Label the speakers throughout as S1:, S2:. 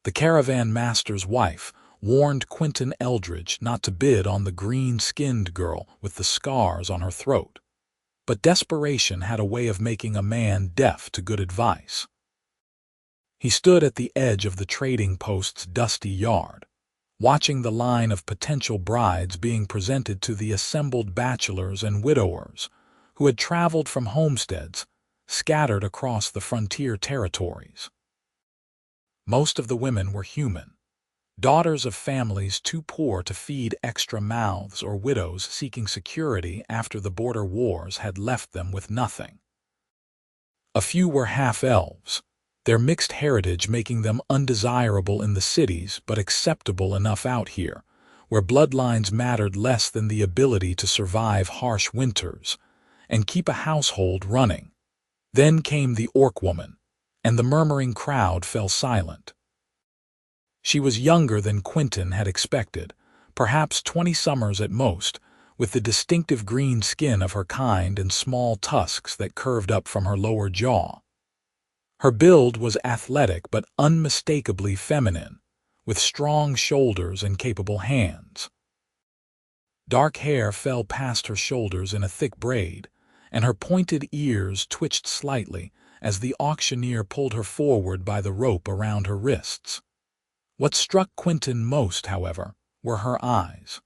S1: The caravan master's wife warned Quinton Eldridge not to bid on the green-skinned girl with the scars on her throat. But desperation had a way of making a man deaf to good advice. He stood at the edge of the trading post's dusty yard, watching the line of potential brides being presented to the assembled bachelors and widowers who had traveled from homesteads scattered across the frontier territories. Most of the women were human, daughters of families too poor to feed extra mouths or widows seeking security after the border wars had left them with nothing. A few were half-elves, their mixed heritage making them undesirable in the cities but acceptable enough out here, where bloodlines mattered less than the ability to survive harsh winters and keep a household running. Then came the orc woman, and the murmuring crowd fell silent. She was younger than Quinton had expected, perhaps 20 summers at most, with the distinctive green skin of her kind and small tusks that curved up from her lower jaw. Her build was athletic but unmistakably feminine, with strong shoulders and capable hands. Dark hair fell past her shoulders in a thick braid, and her pointed ears twitched slightly as the auctioneer pulled her forward by the rope around her wrists. What struck Quinton most, however, were her eyes.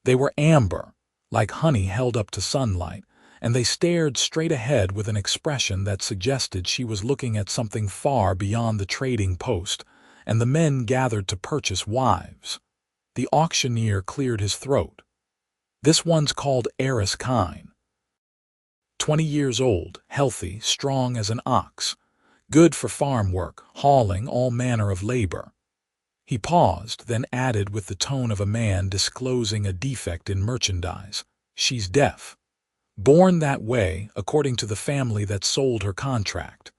S1: They were amber, like honey held up to sunlight, and they stared straight ahead with an expression that suggested she was looking at something far beyond the trading post and the men gathered to purchase wives. The auctioneer cleared his throat. This one's called Eris Kaine. 20 years old, healthy, strong as an ox, good for farm work, hauling all manner of labor. He paused, then added with the tone of a man disclosing a defect in merchandise, "She's deaf. Born that way, according to the family that sold her contract.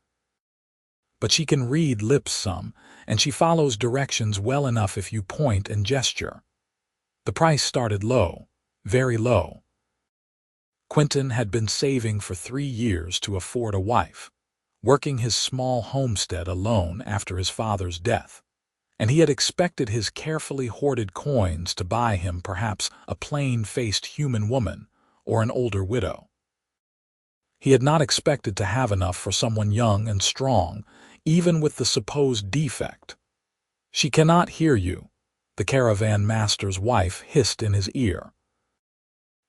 S1: But she can read lips some, and she follows directions well enough if you point and gesture." The price started low, very low. Quinton had been saving for 3 years to afford a wife, working his small homestead alone after his father's death, and he had expected his carefully hoarded coins to buy him perhaps a plain-faced human woman or an older widow. He had not expected to have enough for someone young and strong, even with the supposed defect. "She cannot hear you," the caravan master's wife hissed in his ear.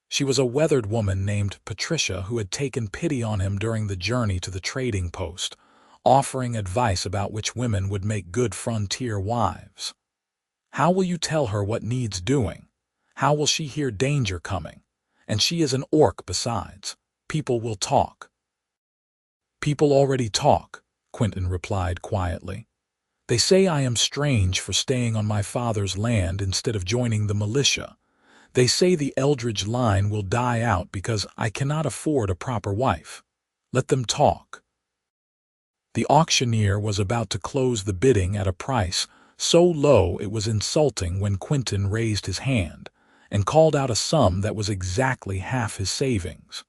S1: She was a weathered woman named Patricia who had taken pity on him during the journey to the trading post, offering advice about which women would make good frontier wives. How will you tell her what needs doing? How will she hear danger coming? And she is an orc besides. People will talk. "People already talk," Quinton replied quietly. "They say I am strange for staying on my father's land instead of joining the militia. They say the Eldridge line will die out because I cannot afford a proper wife. Let them talk." The auctioneer was about to close the bidding at a price so low it was insulting when Quinton raised his hand and called out a sum that was exactly half his savings.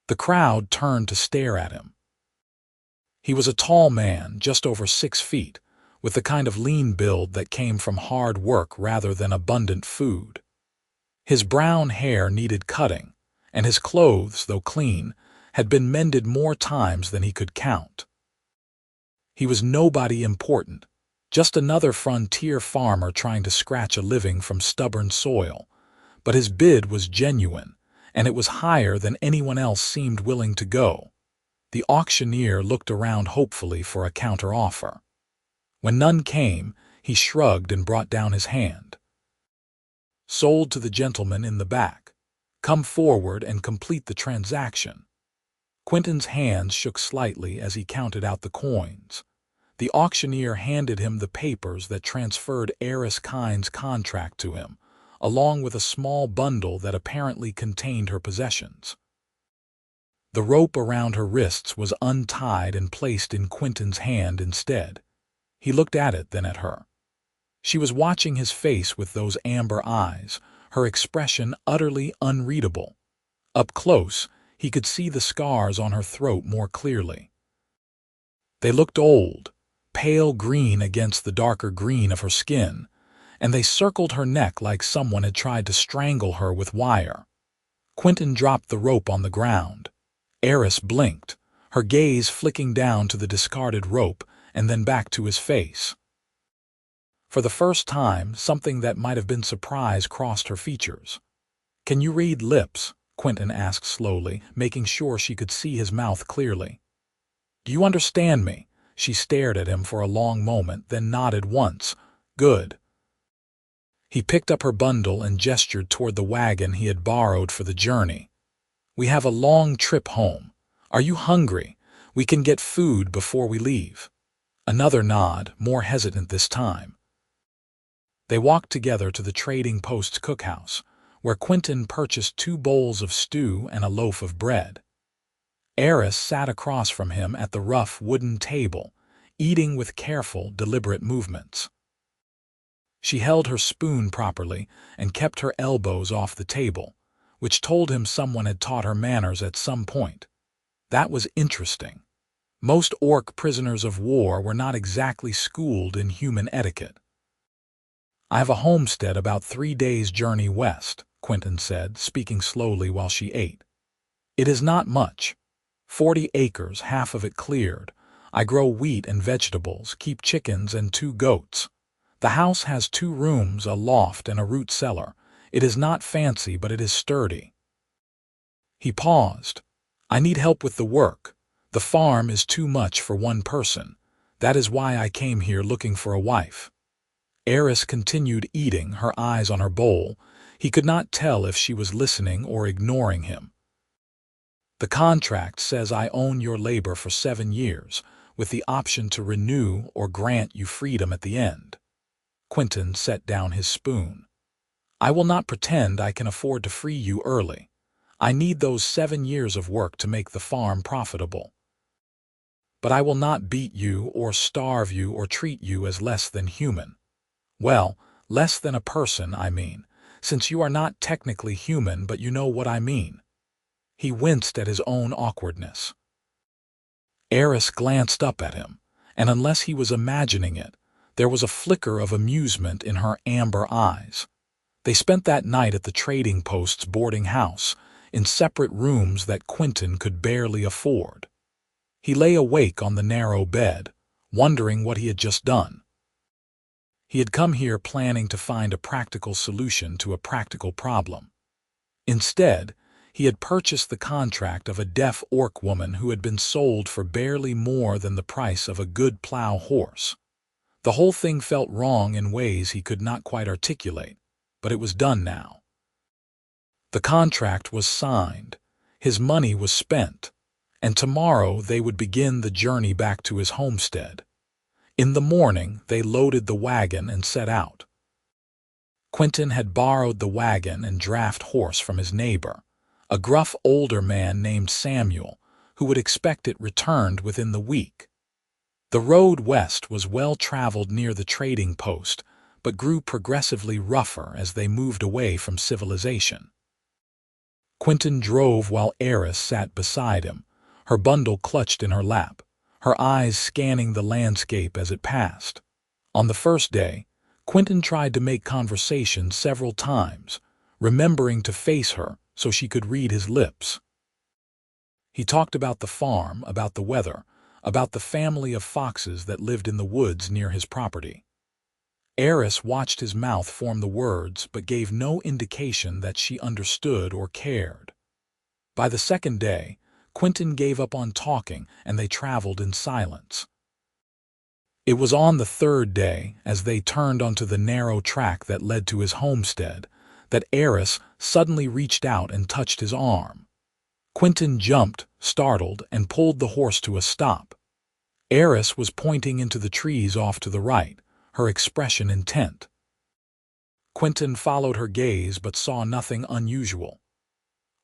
S1: The crowd turned to stare at him. He was a tall man, just over 6 feet, with the kind of lean build that came from hard work rather than abundant food. His brown hair needed cutting, and his clothes, though clean, had been mended more times than he could count. He was nobody important, just another frontier farmer trying to scratch a living from stubborn soil, but his bid was genuine, and it was higher than anyone else seemed willing to go. The auctioneer looked around hopefully for a counter-offer. When none came, he shrugged and brought down his hand. "Sold to the gentleman in the back. Come forward and complete the transaction." Quinton's hands shook slightly as he counted out the coins. The auctioneer handed him the papers that transferred Eris Kaine's contract to him, along with a small bundle that apparently contained her possessions. The rope around her wrists was untied and placed in Quinton's hand instead. He looked at it, then at her. She was watching his face with those amber eyes, her expression utterly unreadable. Up close, he could see the scars on her throat more clearly. They looked old, pale green against the darker green of her skin, and they circled her neck like someone had tried to strangle her with wire. Quinton dropped the rope on the ground. Eris blinked, her gaze flicking down to the discarded rope and then back to his face. For the first time, something that might have been surprise crossed her features. "Can you read lips?" Quinton asked slowly, making sure she could see his mouth clearly. "Do you understand me?" She stared at him for a long moment, then nodded once. "Good." He picked up her bundle and gestured toward the wagon he had borrowed for the journey. "We have a long trip home. Are you hungry? We can get food before we leave." Another nod, more hesitant this time. They walked together to the trading post's cookhouse, where Quinton purchased 2 bowls of stew and a loaf of bread. Eris sat across from him at the rough wooden table, eating with careful, deliberate movements. She held her spoon properly and kept her elbows off the table, which told him someone had taught her manners at some point. That was interesting. Most orc prisoners of war were not exactly schooled in human etiquette. "I have a homestead about 3 days' journey west," Quinton said, speaking slowly while she ate. "It is not much. 40 acres, half of it cleared. I grow wheat and vegetables, keep chickens and 2 goats. The house has 2 rooms, a loft, and a root cellar. It is not fancy, but it is sturdy." He paused. "I need help with the work. The farm is too much for one person. That is why I came here looking for a wife." Eris continued eating, her eyes on her bowl. He could not tell if she was listening or ignoring him. "The contract says I own your labor for 7 years, with the option to renew or grant you freedom at the end." Quinton set down his spoon. "I will not pretend I can afford to free you early. I need those 7 years of work to make the farm profitable. But I will not beat you or starve you or treat you as less than human. Well, less than a person, I mean, since you are not technically human, but you know what I mean." He winced at his own awkwardness. Eris glanced up at him, and unless he was imagining it, there was a flicker of amusement in her amber eyes. They spent that night at the trading post's boarding house, in separate rooms that Quinton could barely afford. He lay awake on the narrow bed, wondering what he had just done. He had come here planning to find a practical solution to a practical problem. Instead, he had purchased the contract of a deaf orc woman who had been sold for barely more than the price of a good plow horse. The whole thing felt wrong in ways he could not quite articulate, but it was done now. The contract was signed, his money was spent, and tomorrow they would begin the journey back to his homestead. In the morning, they loaded the wagon and set out. Quinton had borrowed the wagon and draft horse from his neighbor, a gruff older man named Samuel, who would expect it returned within the week. The road west was well traveled near the trading post, but grew progressively rougher as they moved away from civilization. Quinton drove while Eris sat beside him, her bundle clutched in her lap, her eyes scanning the landscape as it passed. On the first day, Quinton tried to make conversation several times, remembering to face her so she could read his lips. He talked about the farm, about the weather, about the family of foxes that lived in the woods near his property. Eris watched his mouth form the words but gave no indication that she understood or cared. By the second day, Quinton gave up on talking and they traveled in silence. It was on the third day, as they turned onto the narrow track that led to his homestead, that Eris suddenly reached out and touched his arm. Quinton jumped, startled, and pulled the horse to a stop. Eris was pointing into the trees off to the right, her expression intent. Quinton followed her gaze but saw nothing unusual.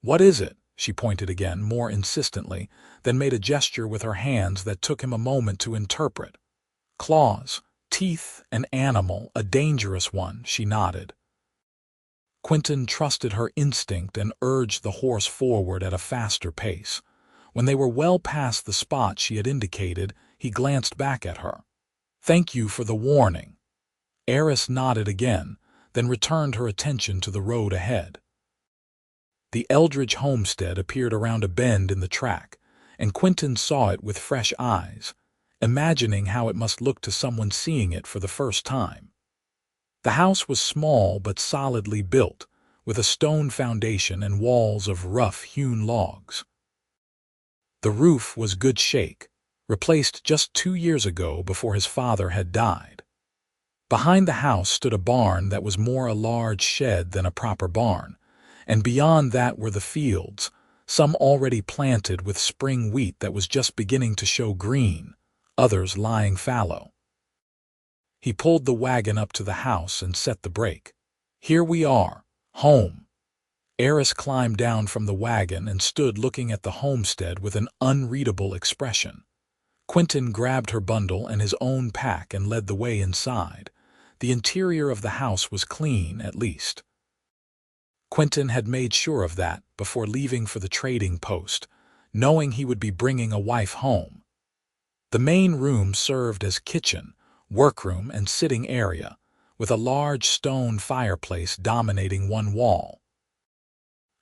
S1: "What is it?" She pointed again, more insistently, then made a gesture with her hands that took him a moment to interpret. "Claws, teeth, an animal, a dangerous one," she nodded. Quinton trusted her instinct and urged the horse forward at a faster pace. When they were well past the spot she had indicated, he glanced back at her. Thank you for the warning. Eris nodded again, then returned her attention to the road ahead. The Eldridge homestead appeared around a bend in the track, and Quinton saw it with fresh eyes, imagining how it must look to someone seeing it for the first time. The house was small but solidly built, with a stone foundation and walls of rough-hewn logs. The roof was good shake, replaced just 2 years ago before his father had died. Behind the house stood a barn that was more a large shed than a proper barn, and beyond that were the fields, some already planted with spring wheat that was just beginning to show green, others lying fallow. He pulled the wagon up to the house and set the brake. Here we are, home. Eris climbed down from the wagon and stood looking at the homestead with an unreadable expression. Quinton grabbed her bundle and his own pack and led the way inside. The interior of the house was clean, at least. Quinton had made sure of that before leaving for the trading post, knowing he would be bringing a wife home. The main room served as kitchen, workroom, and sitting area, with a large stone fireplace dominating one wall.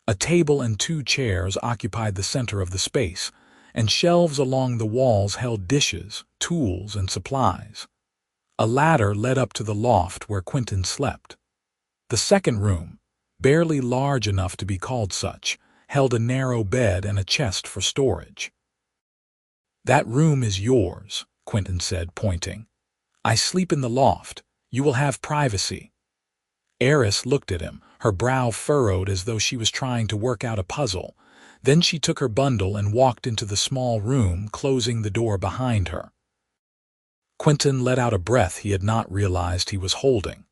S1: A table and 2 chairs occupied the center of the space, and shelves along the walls held dishes, tools, and supplies. A ladder led up to the loft where Quinton slept. The second room, barely large enough to be called such, held a narrow bed and a chest for storage. That room is yours, Quinton said, pointing. I sleep in the loft. You will have privacy. Eris looked at him, her brow furrowed as though she was trying to work out a puzzle. Then she took her bundle and walked into the small room, closing the door behind her. Quinton let out a breath he had not realized he was holding.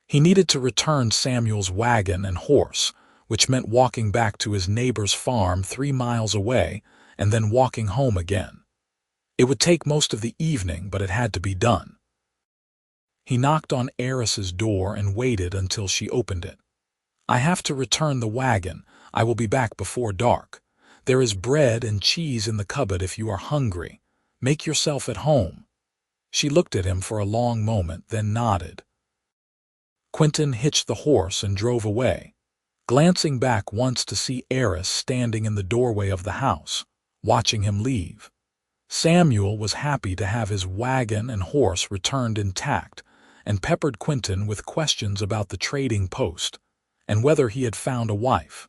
S1: He needed to return Samuel's wagon and horse, which meant walking back to his neighbor's farm 3 miles away and then walking home again. It would take most of the evening, but it had to be done. He knocked on Eris's door and waited until she opened it. I have to return the wagon. I will be back before dark. There is bread and cheese in the cupboard if you are hungry. Make yourself at home. She looked at him for a long moment, then nodded. Quinton hitched the horse and drove away, glancing back once to see Eris standing in the doorway of the house, watching him leave. Samuel was happy to have his wagon and horse returned intact, and peppered Quinton with questions about the trading post and whether he had found a wife.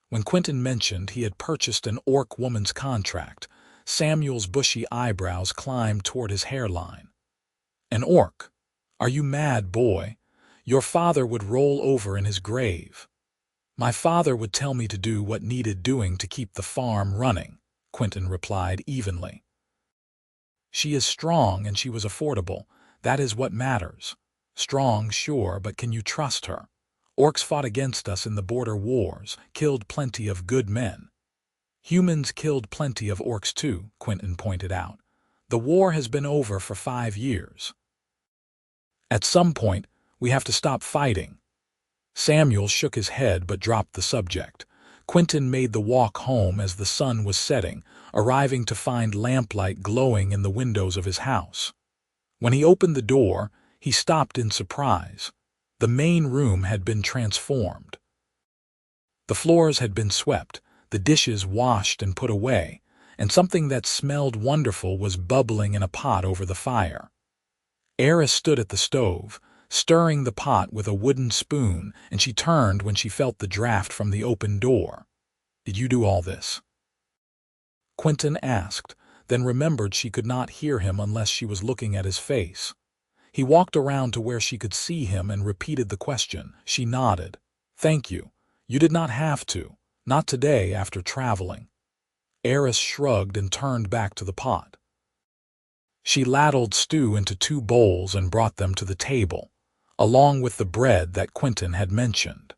S1: When Quinton mentioned he had purchased an orc woman's contract, Samuel's bushy eyebrows climbed toward his hairline. An orc? Are you mad, boy? Your father would roll over in his grave. My father would tell me to do what needed doing to keep the farm running, Quinton replied evenly. She is strong and she was affordable. That is what matters. Strong, sure, but can you trust her? Orcs fought against us in the border wars, killed plenty of good men. Humans killed plenty of orcs too, Quinton pointed out. The war has been over for 5 years. At some point, we have to stop fighting. Samuel shook his head but dropped the subject. Quinton made the walk home as the sun was setting, arriving to find lamplight glowing in the windows of his house. When he opened the door, he stopped in surprise. The main room had been transformed. The floors had been swept, the dishes washed and put away, and something that smelled wonderful was bubbling in a pot over the fire. Eris stood at the stove, stirring the pot with a wooden spoon, and she turned when she felt the draft from the open door. Did you do all this? Quinton asked, then remembered she could not hear him unless she was looking at his face. He walked around to where she could see him and repeated the question. She nodded. Thank you. You did not have to. Not today after traveling. Eris shrugged and turned back to the pot. She ladled stew into 2 bowls and brought them to the table, along with the bread that Quinton had mentioned.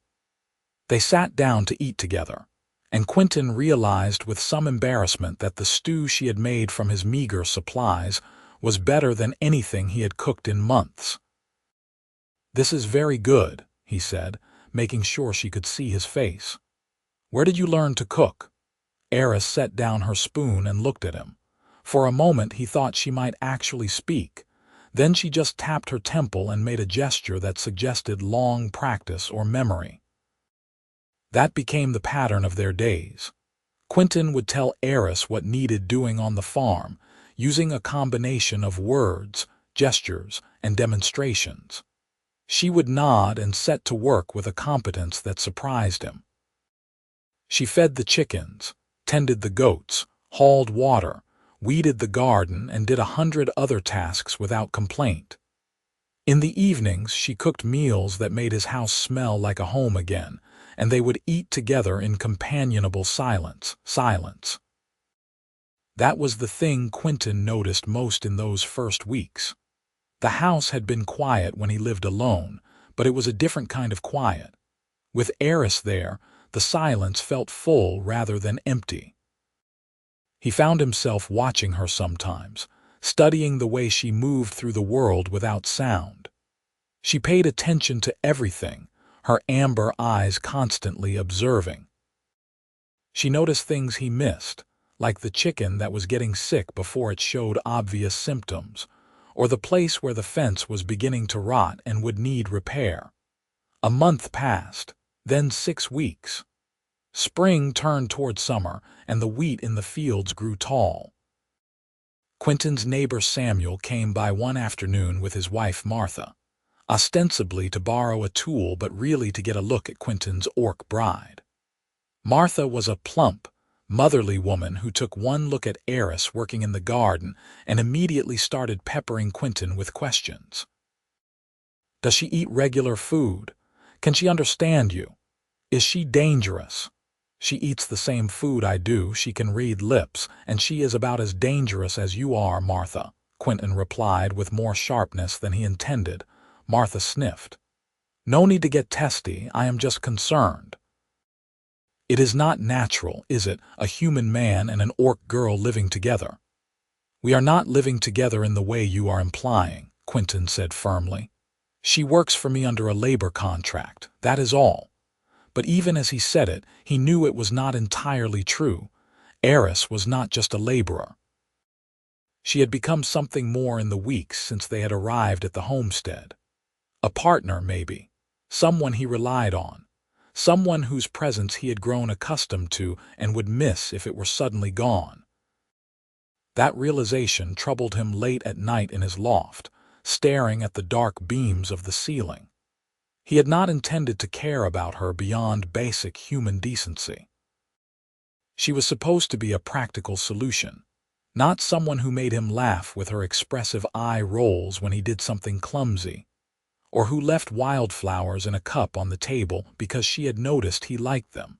S1: They sat down to eat together, and Quinton realized with some embarrassment that the stew she had made from his meager supplies was better than anything he had cooked in months. This is very good, he said, making sure she could see his face. Where did you learn to cook? Eris set down her spoon and looked at him. For a moment he thought she might actually speak. Then she just tapped her temple and made a gesture that suggested long practice or memory. That became the pattern of their days. Quinton would tell Eris what needed doing on the farm, using a combination of words, gestures, and demonstrations. She would nod and set to work with a competence that surprised him. She fed the chickens, tended the goats, hauled water, weeded the garden, and did 100 other tasks without complaint. In the evenings, she cooked meals that made his house smell like a home again, and they would eat together in companionable silence. That was the thing Quinton noticed most in those first weeks. The house had been quiet when he lived alone, but it was a different kind of quiet. With Eris there, the silence felt full rather than empty. He found himself watching her sometimes, studying the way she moved through the world without sound. She paid attention to everything, her amber eyes constantly observing. She noticed things he missed, like the chicken that was getting sick before it showed obvious symptoms, or the place where the fence was beginning to rot and would need repair. A month passed, then 6 weeks. Spring turned toward summer, and the wheat in the fields grew tall. Quinton's neighbor Samuel came by one afternoon with his wife Martha, ostensibly to borrow a tool but really to get a look at Quinton's orc bride. Martha was a plump, motherly woman who took one look at Eris working in the garden and immediately started peppering Quinton with questions. Does she eat regular food? Can she understand you? Is she dangerous? She eats the same food I do, she can read lips, and she is about as dangerous as you are, Martha, Quinton replied with more sharpness than he intended. Martha sniffed. No need to get testy, I am just concerned. It is not natural, is it, a human man and an orc girl living together? We are not living together in the way you are implying, Quinton said firmly. She works for me under a labor contract, that is all. But even as he said it, he knew it was not entirely true. Eris was not just a laborer. She had become something more in the weeks since they had arrived at the homestead. A partner, maybe. Someone he relied on. Someone whose presence he had grown accustomed to and would miss if it were suddenly gone. That realization troubled him late at night in his loft, staring at the dark beams of the ceiling. He had not intended to care about her beyond basic human decency. She was supposed to be a practical solution, not someone who made him laugh with her expressive eye rolls when he did something clumsy, or who left wildflowers in a cup on the table because she had noticed he liked them.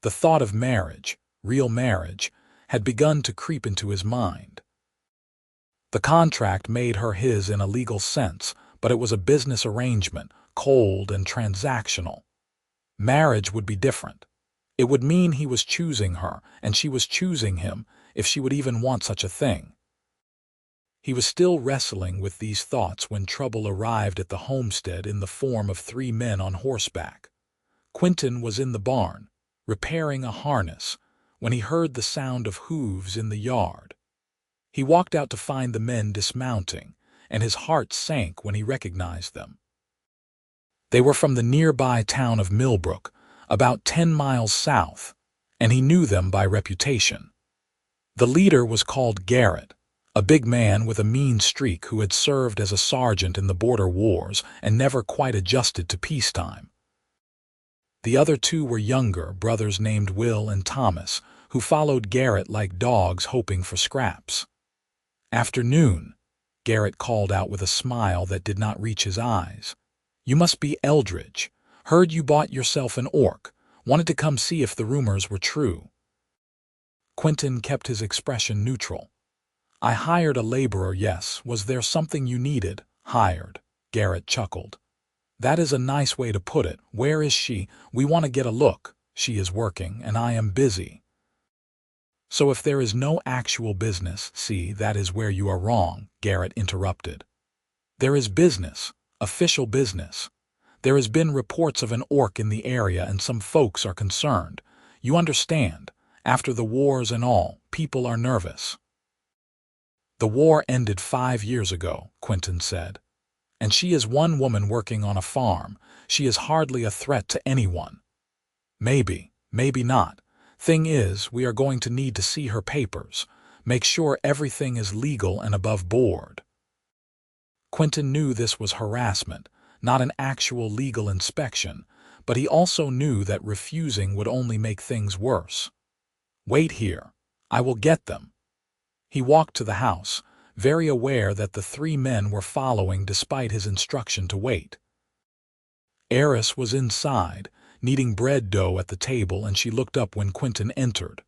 S1: The thought of marriage, real marriage, had begun to creep into his mind. The contract made her his in a legal sense, but it was a business arrangement, cold and transactional. Marriage would be different. It would mean he was choosing her, and she was choosing him, if she would even want such a thing. He was still wrestling with these thoughts when trouble arrived at the homestead in the form of 3 men on horseback. Quinton was in the barn, repairing a harness, when he heard the sound of hooves in the yard. He walked out to find the men dismounting, and his heart sank when he recognized them. They were from the nearby town of Millbrook, about 10 miles south, and he knew them by reputation. The leader was called Garrett, a big man with a mean streak who had served as a sergeant in the border wars and never quite adjusted to peacetime. The other 2 were younger brothers named Will and Thomas, who followed Garrett like dogs hoping for scraps. "Afternoon," Garrett called out with a smile that did not reach his eyes. "You must be Eldridge. Heard you bought yourself an orc. Wanted to come see if the rumors were true." Quinton kept his expression neutral. "I hired a laborer, yes. Was there something you needed?" "Hired," Garrett chuckled. "That is a nice way to put it. Where is she? We want to get a look." "She is working, and I am busy." "So if there is no actual business," "See, that is where you are wrong," Garrett interrupted. "There is business. Official business. There has been reports of an orc in the area and some folks are concerned. You understand, after the wars and all, people are nervous." The war ended 5 years ago, Quinton said. And she is one woman working on a farm. She is hardly a threat to anyone. Maybe, maybe not. Thing is, we are going to need to see her papers. Make sure everything is legal and above board. Quinton knew this was harassment, not an actual legal inspection, but he also knew that refusing would only make things worse. Wait here. I will get them. He walked to the house, very aware that the 3 men were following despite his instruction to wait. Eris was inside, kneading bread dough at the table, and she looked up when Quinton entered.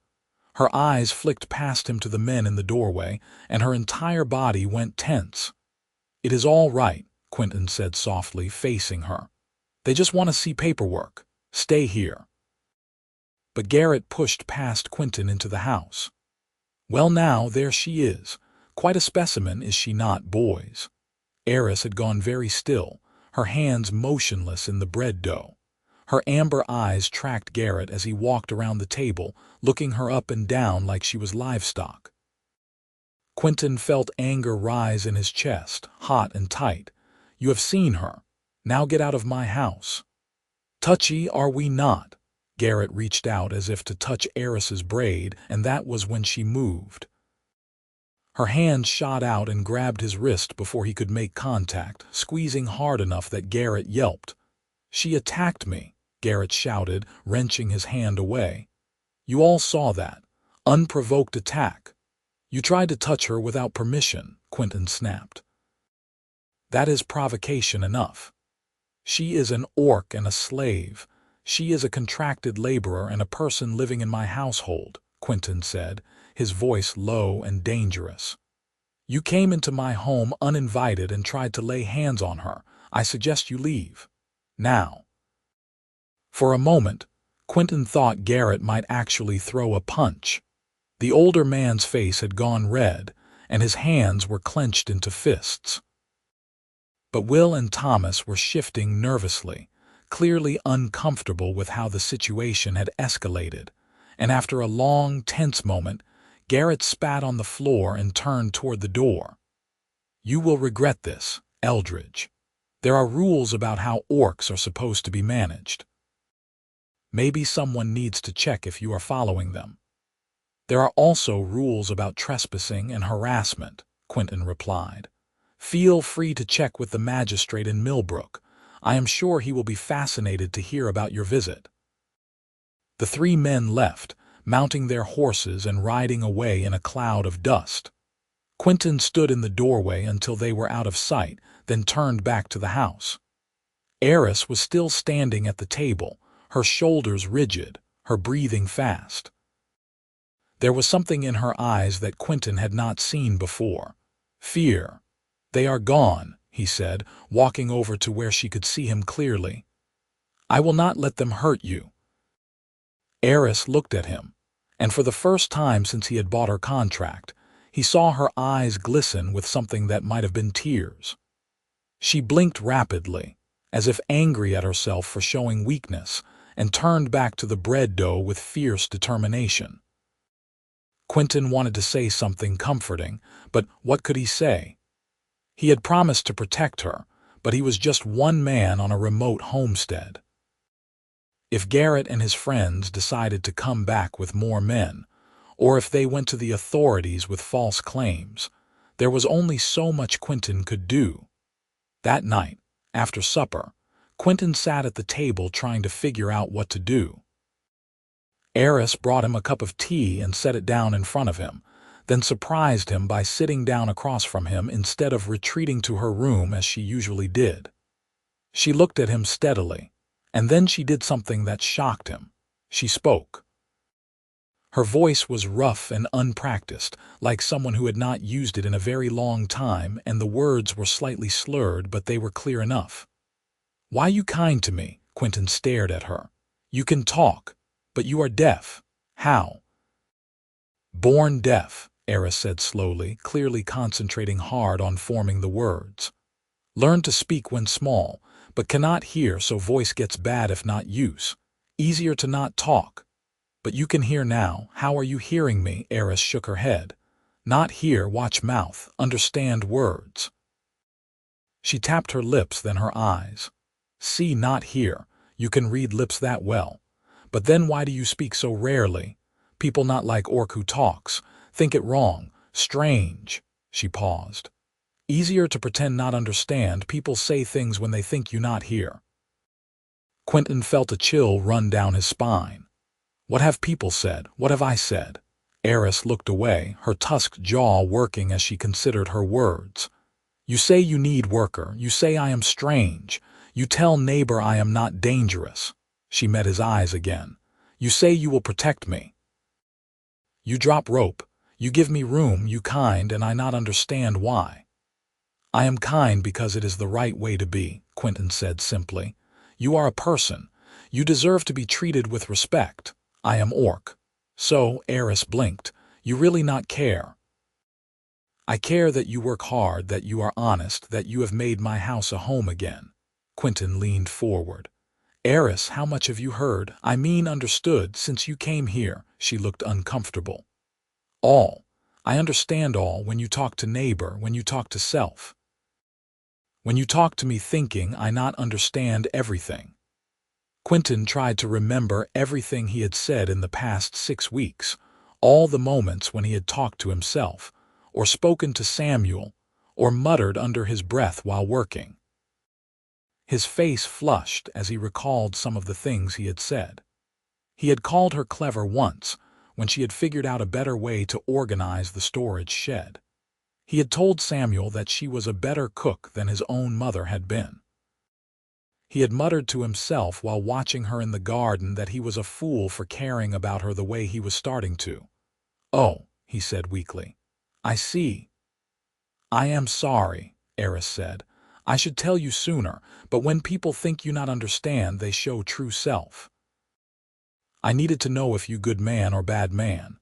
S1: Her eyes flicked past him to the men in the doorway, and her entire body went tense. "It is all right," Quinton said softly, facing her. "They just want to see paperwork. Stay here." But Garrett pushed past Quinton into the house. "Well now, there she is. Quite a specimen, is she not, boys?" Eris had gone very still, her hands motionless in the bread dough. Her amber eyes tracked Garrett as he walked around the table, looking her up and down like she was livestock. Quinton felt anger rise in his chest, hot and tight. "You have seen her. Now get out of my house." "Touchy, are we not?" Garrett reached out as if to touch Eris's braid, and that was when she moved. Her hand shot out and grabbed his wrist before he could make contact, squeezing hard enough that Garrett yelped. "She attacked me," Garrett shouted, wrenching his hand away. "You all saw that. Unprovoked attack. You tried to touch her without permission," Quinton snapped. "That is provocation enough. She is an orc and a slave. She is a contracted laborer and a person living in my household," Quinton said, his voice low and dangerous. "You came into my home uninvited and tried to lay hands on her. I suggest you leave. Now." For a moment, Quinton thought Garrett might actually throw a punch. The older man's face had gone red, and his hands were clenched into fists. But Will and Thomas were shifting nervously, clearly uncomfortable with how the situation had escalated, and after a long, tense moment, Garrett spat on the floor and turned toward the door. "You will regret this, Eldridge. There are rules about how orcs are supposed to be managed. Maybe someone needs to check if you are following them." "There are also rules about trespassing and harassment," Quinton replied. "Feel free to check with the magistrate in Millbrook. I am sure he will be fascinated to hear about your visit." The 3 men left, mounting their horses and riding away in a cloud of dust. Quinton stood in the doorway until they were out of sight, then turned back to the house. Eris was still standing at the table, her shoulders rigid, her breathing fast. There was something in her eyes that Quinton had not seen before. Fear. "They are gone," he said, walking over to where she could see him clearly. "I will not let them hurt you." Eris looked at him, and for the first time since he had bought her contract, he saw her eyes glisten with something that might have been tears. She blinked rapidly, as if angry at herself for showing weakness, and turned back to the bread dough with fierce determination. Quinton wanted to say something comforting, but what could he say? He had promised to protect her, but he was just one man on a remote homestead. If Garrett and his friends decided to come back with more men, or if they went to the authorities with false claims, there was only so much Quinton could do. That night, after supper, Quinton sat at the table trying to figure out what to do. Eris brought him a cup of tea and set it down in front of him, then surprised him by sitting down across from him instead of retreating to her room as she usually did. She looked at him steadily, and then she did something that shocked him. She spoke. Her voice was rough and unpracticed, like someone who had not used it in a very long time, and the words were slightly slurred, but they were clear enough. "Why you kind to me?" Quinton stared at her. "You can talk, but you are deaf. How?" "Born deaf," Eris said slowly, clearly concentrating hard on forming the words. "Learn to speak when small, but cannot hear, so voice gets bad if not use. Easier to not talk. But you can hear now. How are you hearing me?" Eris shook her head. Not hear, watch mouth, understand words. She tapped her lips, then her eyes. See, not hear. You can read lips that well. But then why do you speak so rarely? People not like Orc who talks. Think it wrong. Strange. She paused. Easier to pretend not understand. People say things when they think you not hear. Quinton felt a chill run down his spine. What have people said? What have I said? Eris looked away, her tusked jaw working as she considered her words. You say you need worker. You say I am strange. You tell neighbor I am not dangerous. She met his eyes again. You say you will protect me. You drop rope. You give me room, you kind, and I not understand why. I am kind because it is the right way to be, Quinton said simply. You are a person. You deserve to be treated with respect. I am Orc. So, Eris blinked. You really not care. I care that you work hard, that you are honest, that you have made my house a home again. Quinton leaned forward. Eris, how much have you heard? I mean understood, since you came here. She looked uncomfortable. All. I understand all when you talk to neighbor, when you talk to self. When you talk to me thinking, I not understand everything. Quinton tried to remember everything he had said in the past 6 weeks, all the moments when he had talked to himself, or spoken to Samuel, or muttered under his breath while working. His face flushed as he recalled some of the things he had said. He had called her clever once, when she had figured out a better way to organize the storage shed. He had told Samuel that she was a better cook than his own mother had been. He had muttered to himself while watching her in the garden that he was a fool for caring about her the way he was starting to. Oh, he said weakly. I see. I am sorry, Eris said. I should tell you sooner, but when people think you not understand, they show true self. I needed to know if you good man or bad man.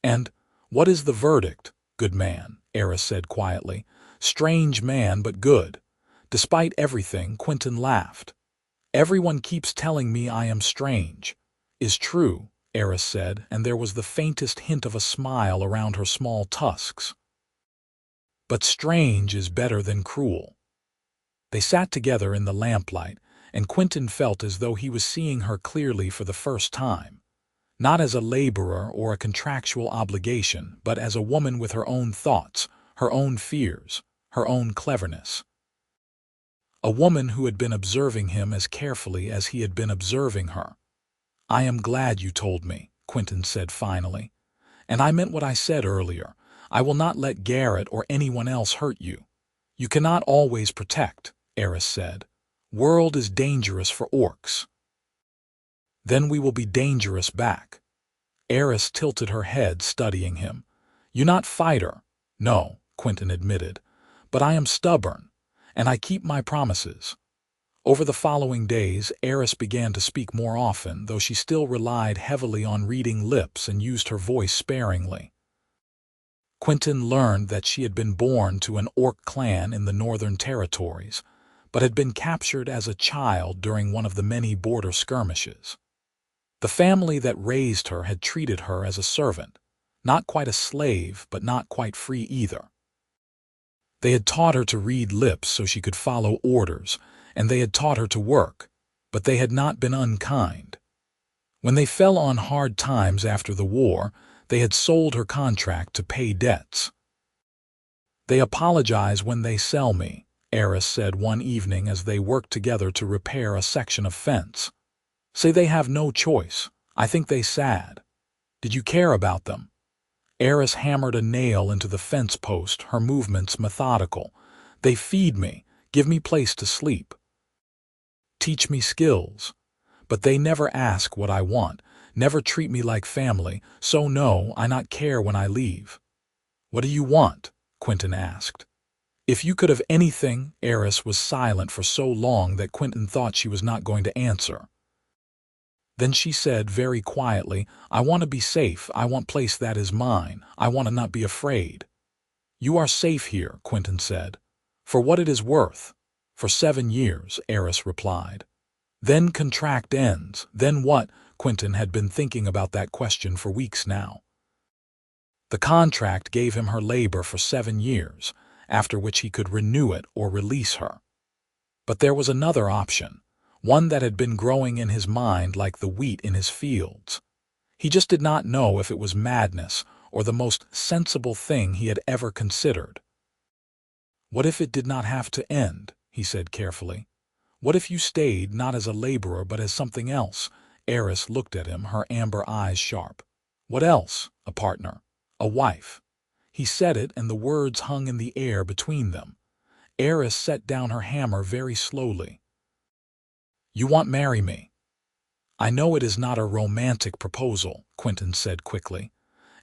S1: And, what is the verdict, good man? Eris said quietly. Strange man, but good. Despite everything, Quinton laughed. Everyone keeps telling me I am strange. Is true, Eris said, and there was the faintest hint of a smile around her small tusks. But strange is better than cruel. They sat together in the lamplight, and Quinton felt as though he was seeing her clearly for the first time. Not as a laborer or a contractual obligation, but as a woman with her own thoughts, her own fears, her own cleverness. A woman who had been observing him as carefully as he had been observing her. I am glad you told me, Quinton said finally. And I meant what I said earlier. I will not let Garrett or anyone else hurt you. You cannot always protect, Eris said. World is dangerous for orcs. Then we will be dangerous back. Eris tilted her head, studying him. You not fighter. No, Quinton admitted. But I am stubborn, and I keep my promises. Over the following days, Eris began to speak more often, though she still relied heavily on reading lips and used her voice sparingly. Quinton learned that she had been born to an orc clan in the Northern Territories, but had been captured as a child during one of the many border skirmishes. The family that raised her had treated her as a servant, not quite a slave, but not quite free either. They had taught her to read lips so she could follow orders, and they had taught her to work, but they had not been unkind. When they fell on hard times after the war, they had sold her contract to pay debts. They apologize when they sell me, Eris said one evening as they worked together to repair a section of fence. Say they have no choice. I think they sad. Did you care about them? Eris hammered a nail into the fence post, her movements methodical. They feed me, give me place to sleep. Teach me skills. But they never ask what I want, never treat me like family, so no, I not care when I leave. What do you want? Quinton asked. If you could have anything, Eris was silent for so long that Quinton thought she was not going to answer. Then she said very quietly, I want to be safe, I want place that is mine, I want to not be afraid. You are safe here, Quinton said. For what it is worth. For 7 years, Eris replied. Then contract ends, then what? Quinton had been thinking about that question for weeks now. The contract gave him her labor for 7 years, after which he could renew it or release her. But there was another option, one that had been growing in his mind like the wheat in his fields. He just did not know if it was madness or the most sensible thing he had ever considered. "What if it did not have to end?" he said carefully. "What if you stayed not as a laborer but as something else?" Eris looked at him, her amber eyes sharp. "What else? A partner? A wife?" He said it, and the words hung in the air between them. Eris set down her hammer very slowly. "You won't marry me?" "I know it is not a romantic proposal," Quinton said quickly.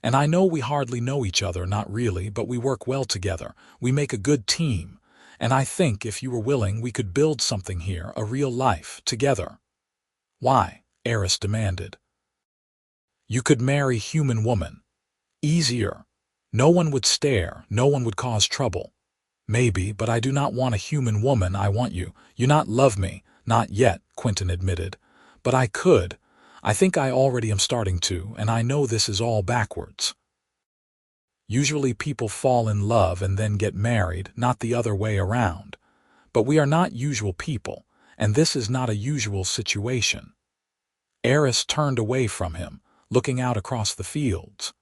S1: "And I know we hardly know each other, not really, but we work well together. We make a good team. And I think, if you were willing, we could build something here, a real life, together." "Why?" Eris demanded. "You could marry human woman. Easier. No one would stare, no one would cause trouble." "Maybe, but I do not want a human woman, I want you. You not love me." "Not yet," Quinton admitted. "But I could. I think I already am starting to, and I know this is all backwards. Usually people fall in love and then get married, not the other way around. But we are not usual people, and this is not a usual situation." Eris turned away from him, looking out across the fields.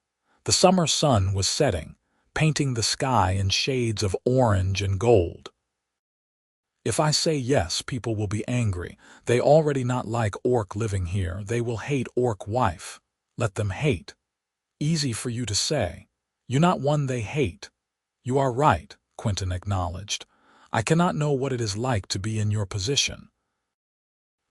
S1: The summer sun was setting, painting the sky in shades of orange and gold. "If I say yes, people will be angry. They already not like orc living here. They will hate orc wife. Let them hate." "Easy for you to say. You not one they hate." "You are right," Quinton acknowledged. "I cannot know what it is like to be in your position.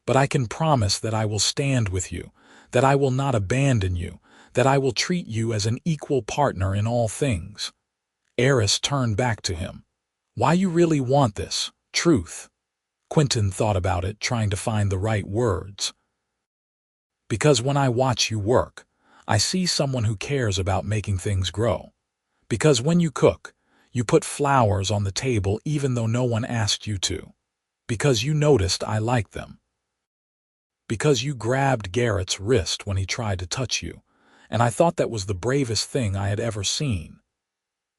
S1: But I can promise that I will stand with you, that I will not abandon you, that I will treat you as an equal partner in all things." Eris turned back to him. "Why you really want this? Truth?" Quinton thought about it, trying to find the right words. "Because when I watch you work, I see someone who cares about making things grow. Because when you cook, you put flowers on the table even though no one asked you to. Because you noticed I liked them. Because you grabbed Garrett's wrist when he tried to touch you, and I thought that was the bravest thing I had ever seen.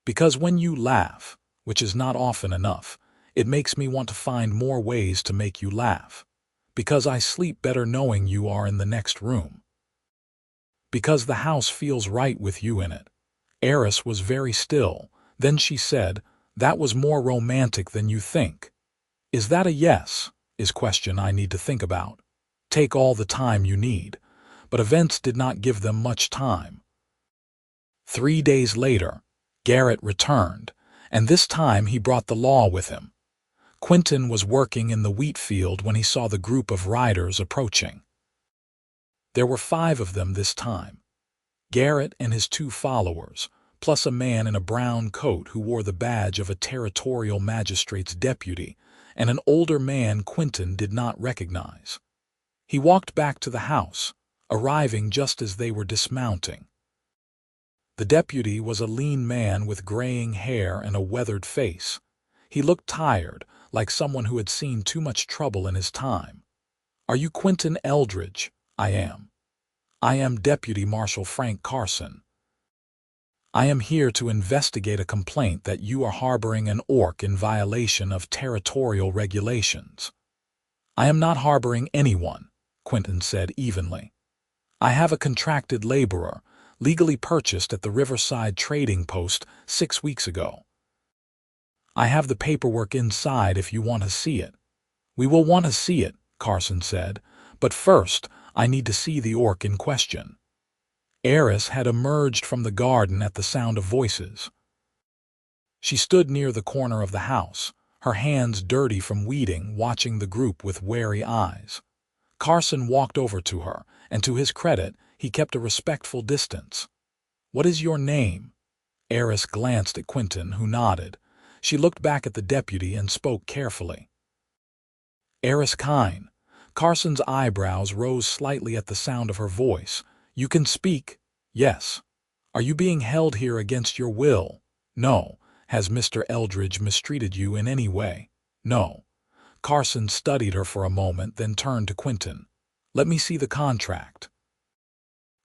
S1: Because when you laugh, which is not often enough, it makes me want to find more ways to make you laugh. Because I sleep better knowing you are in the next room. Because the house feels right with you in it." Eris was very still. Then she said, "That was more romantic than you think." "Is that a yes?" Is question I need to think about. Take all the time you need. But events did not give them much time. 3 days later, Garrett returned, and this time he brought the law with him. Quinton was working in the wheat field when he saw the group of riders approaching. There were 5 of them this time. Garrett and his 2 followers, plus a man in a brown coat who wore the badge of a territorial magistrate's deputy, and an older man Quinton did not recognize. He walked back to the house, arriving just as they were dismounting. The deputy was a lean man with graying hair and a weathered face. He looked tired, like someone who had seen too much trouble in his time. "Are you Quinton Eldridge?" "I am." "I am Deputy Marshal Frank Carson. I am here to investigate a complaint that you are harboring an orc in violation of territorial regulations." "I am not harboring anyone," Quinton said evenly. "I have a contracted laborer, legally purchased at the Riverside Trading Post 6 weeks ago. I have the paperwork inside if you want to see it." "We will want to see it," Carson said, "but first I need to see the orc in question." Eris had emerged from the garden at the sound of voices. She stood near the corner of the house, her hands dirty from weeding, watching the group with wary eyes. Carson walked over to her, and to his credit, he kept a respectful distance. "What is your name?" Eris glanced at Quinton, who nodded. She looked back at the deputy and spoke carefully. "Eris Kaine." Carson's eyebrows rose slightly at the sound of her voice. "You can speak?" "Yes." "Are you being held here against your will?" "No." "Has Mr. Eldridge mistreated you in any way?" "No." Carson studied her for a moment, then turned to Quinton. "Let me see the contract."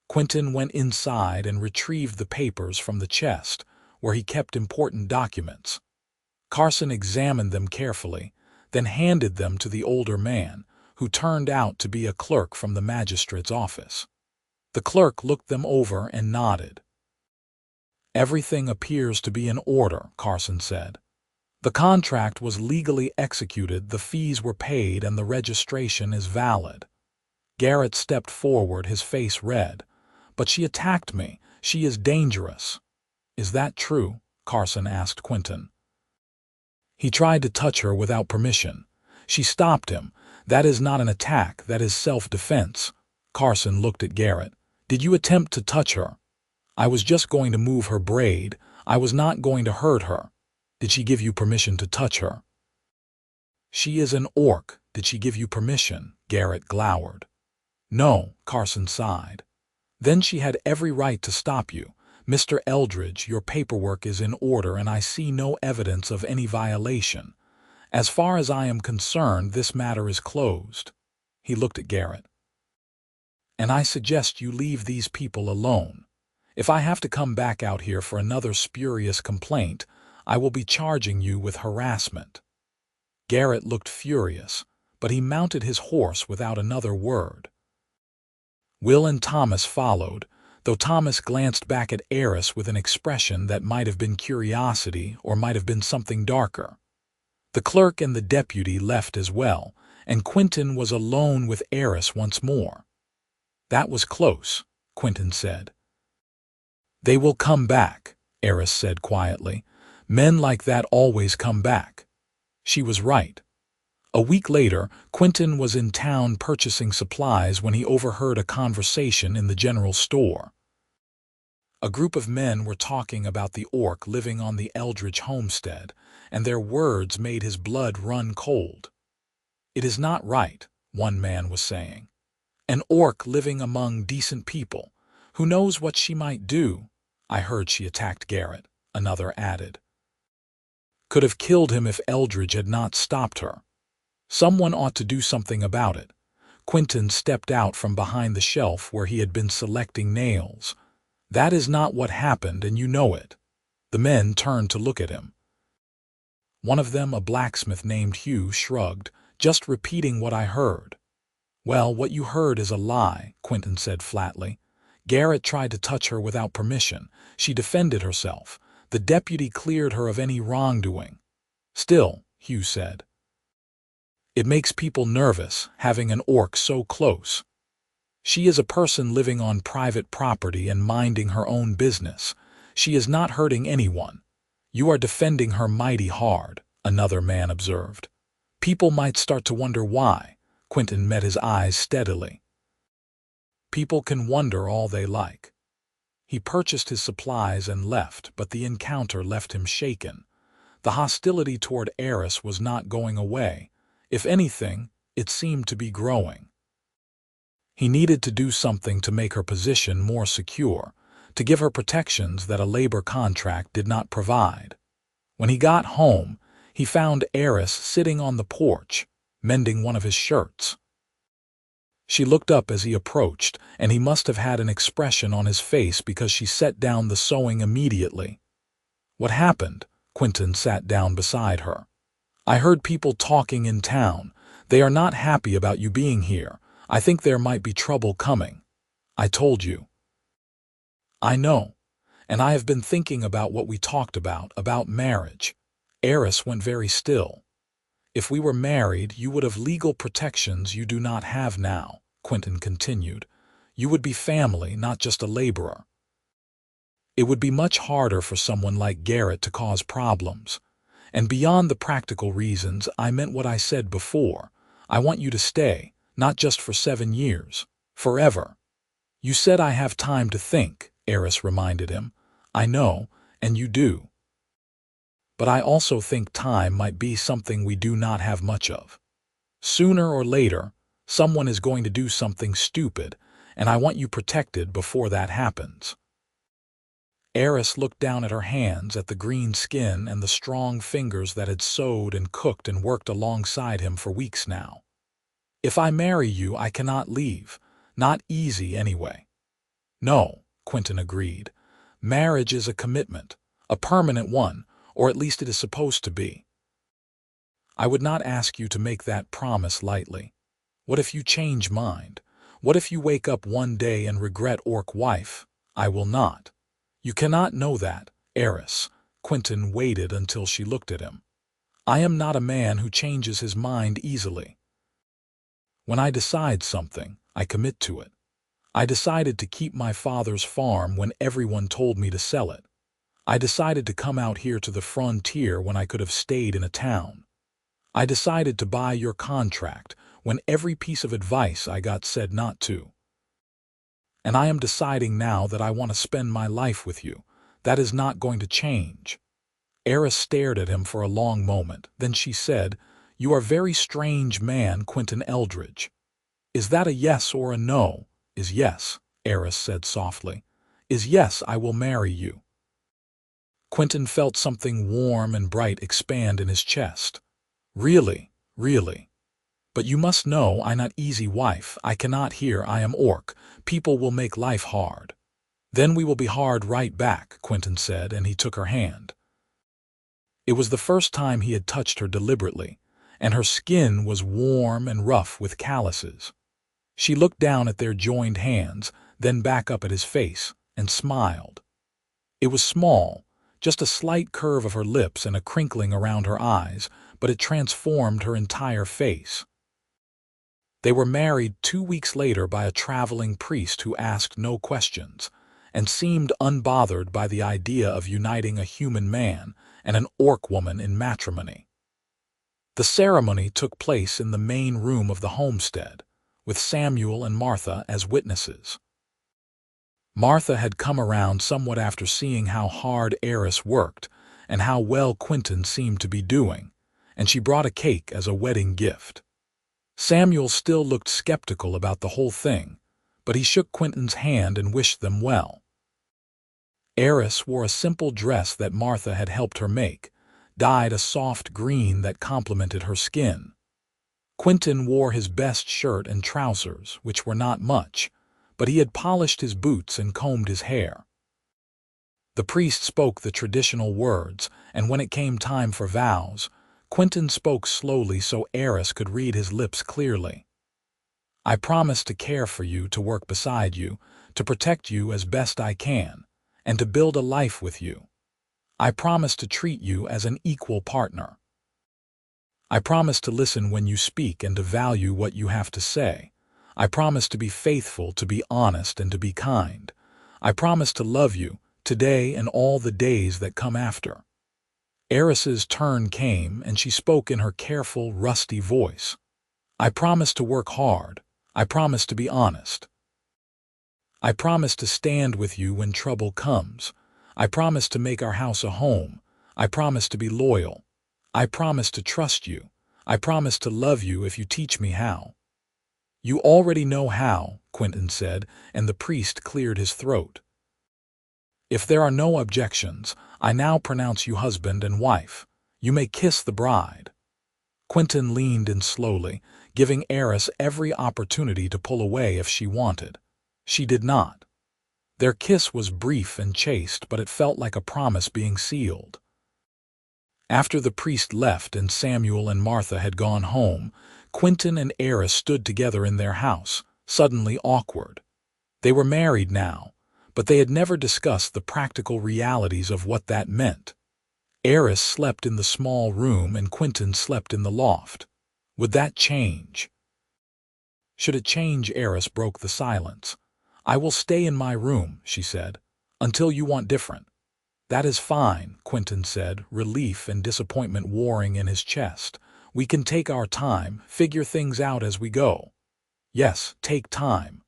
S1: Quinton went inside and retrieved the papers from the chest, where he kept important documents. Carson examined them carefully, then handed them to the older man, who turned out to be a clerk from the magistrate's office. The clerk looked them over and nodded. "Everything appears to be in order," Carson said. "The contract was legally executed, the fees were paid, and the registration is valid." Garrett stepped forward, his face red. "But she attacked me. She is dangerous." "Is that true?" Carson asked Quinton. "He tried to touch her without permission. She stopped him. That is not an attack, that is self-defense." Carson looked at Garrett. "Did you attempt to touch her?" "I was just going to move her braid. I was not going to hurt her." "Did she give you permission to touch her?" "She is an orc. Did she give you permission?" Garrett glowered. "No," Carson sighed. "Then she had every right to stop you. Mr. Eldridge, your paperwork is in order and I see no evidence of any violation. As far as I am concerned, this matter is closed." He looked at Garrett. "And I suggest you leave these people alone. If I have to come back out here for another spurious complaint, I will be charging you with harassment." Garrett looked furious, but he mounted his horse without another word. Will and Thomas followed, though Thomas glanced back at Eris with an expression that might have been curiosity or might have been something darker. The clerk and the deputy left as well, and Quinton was alone with Eris once more. "That was close," Quinton said. "They will come back," Eris said quietly. "Men like that always come back." She was right. A week later, Quinton was in town purchasing supplies when he overheard a conversation in the general store. A group of men were talking about the orc living on the Eldridge homestead, and their words made his blood run cold. "It is not right," one man was saying. "An orc living among decent people. Who knows what she might do?" "I heard she attacked Garrett," another added. "Could have killed him if Eldridge had not stopped her. Someone ought to do something about it." Quinton stepped out from behind the shelf where he had been selecting nails. "That is not what happened, and you know it." The men turned to look at him. One of them, a blacksmith named Hugh, shrugged, "Just repeating what I heard." "Well, what you heard is a lie," Quinton said flatly. "Garrett tried to touch her without permission. She defended herself. The deputy cleared her of any wrongdoing." "Still," Hugh said, "it makes people nervous, having an orc so close. She is a person living on private property and minding her own business. She is not hurting anyone." "You are defending her mighty hard," another man observed. "People might start to wonder why." Quinton met his eyes steadily. "People can wonder all they like." He purchased his supplies and left, but the encounter left him shaken. The hostility toward Eris was not going away. If anything, it seemed to be growing. He needed to do something to make her position more secure, to give her protections that a labor contract did not provide. When he got home, he found Eris sitting on the porch, mending one of his shirts. She looked up as he approached, and he must have had an expression on his face because she set down the sewing immediately. "What happened?" Quinton sat down beside her. "I heard people talking in town. They are not happy about you being here. I think there might be trouble coming." "I told you." "I know. And I have been thinking about what we talked about marriage." Eris went very still. "If we were married, you would have legal protections you do not have now," Quinton continued. "You would be family, not just a laborer. It would be much harder for someone like Garrett to cause problems. And beyond the practical reasons, I meant what I said before. I want you to stay, not just for 7 years, forever." "You said I have time to think," Eris reminded him. "I know, and you do. But I also think time might be something we do not have much of. Sooner or later, someone is going to do something stupid, and I want you protected before that happens." Eris looked down at her hands, at the green skin and the strong fingers that had sewed and cooked and worked alongside him for weeks now. "If I marry you, I cannot leave. Not easy, anyway." No, Quinton agreed. Marriage is a commitment, a permanent one, or at least it is supposed to be. I would not ask you to make that promise lightly. What if you change mind? What if you wake up one day and regret Orc wife? I will not. You cannot know that, Eris. Quinton waited until she looked at him. I am not a man who changes his mind easily. When I decide something, I commit to it. I decided to keep my father's farm when everyone told me to sell it. I decided to come out here to the frontier when I could have stayed in a town. I decided to buy your contract when every piece of advice I got said not to. And I am deciding now that I want to spend my life with you. That is not going to change. Eris stared at him for a long moment. Then she said, "You are a very strange man, Quinton Eldridge." "Is that a yes or a no?" "Is yes," Eris said softly. "Is yes, I will marry you." Quinton felt something warm and bright expand in his chest. "Really, really. But you must know I not easy wife. I cannot hear I am Orc. People will make life hard." "Then we will be hard right back," Quinton said, and he took her hand. It was the first time he had touched her deliberately, and her skin was warm and rough with calluses. She looked down at their joined hands, then back up at his face, and smiled. It was small, just a slight curve of her lips and a crinkling around her eyes, but it transformed her entire face. They were married 2 weeks later by a traveling priest who asked no questions, and seemed unbothered by the idea of uniting a human man and an Orc woman in matrimony. The ceremony took place in the main room of the homestead, with Samuel and Martha as witnesses. Martha had come around somewhat after seeing how hard Eris worked and how well Quinton seemed to be doing, and she brought a cake as a wedding gift. Samuel still looked skeptical about the whole thing, but he shook Quinton's hand and wished them well. Eris wore a simple dress that Martha had helped her make, dyed a soft green that complemented her skin. Quinton wore his best shirt and trousers, which were not much, but he had polished his boots and combed his hair. The priest spoke the traditional words, and when it came time for vows, Quinton spoke slowly so Eris could read his lips clearly. "I promise to care for you, to work beside you, to protect you as best I can, and to build a life with you. I promise to treat you as an equal partner. I promise to listen when you speak and to value what you have to say. I promise to be faithful, to be honest, and to be kind. I promise to love you, today and all the days that come after." Eris's turn came, and she spoke in her careful, rusty voice. "I promise to work hard. I promise to be honest. I promise to stand with you when trouble comes. I promise to make our house a home. I promise to be loyal. I promise to trust you. I promise to love you if you teach me how." "You already know how," Quinton said, and the priest cleared his throat. "If there are no objections, I now pronounce you husband and wife. You may kiss the bride." Quinton leaned in slowly, giving Eris every opportunity to pull away if she wanted. She did not. Their kiss was brief and chaste, but it felt like a promise being sealed. After the priest left and Samuel and Martha had gone home, Quinton and Eris stood together in their house, suddenly awkward. They were married now, but they had never discussed the practical realities of what that meant. Eris slept in the small room and Quinton slept in the loft. Would that change? Should it change? Eris broke the silence. "I will stay in my room," she said, "until you want different." "That is fine," Quinton said, relief and disappointment warring in his chest. "We can take our time, figure things out as we go." "Yes, take time."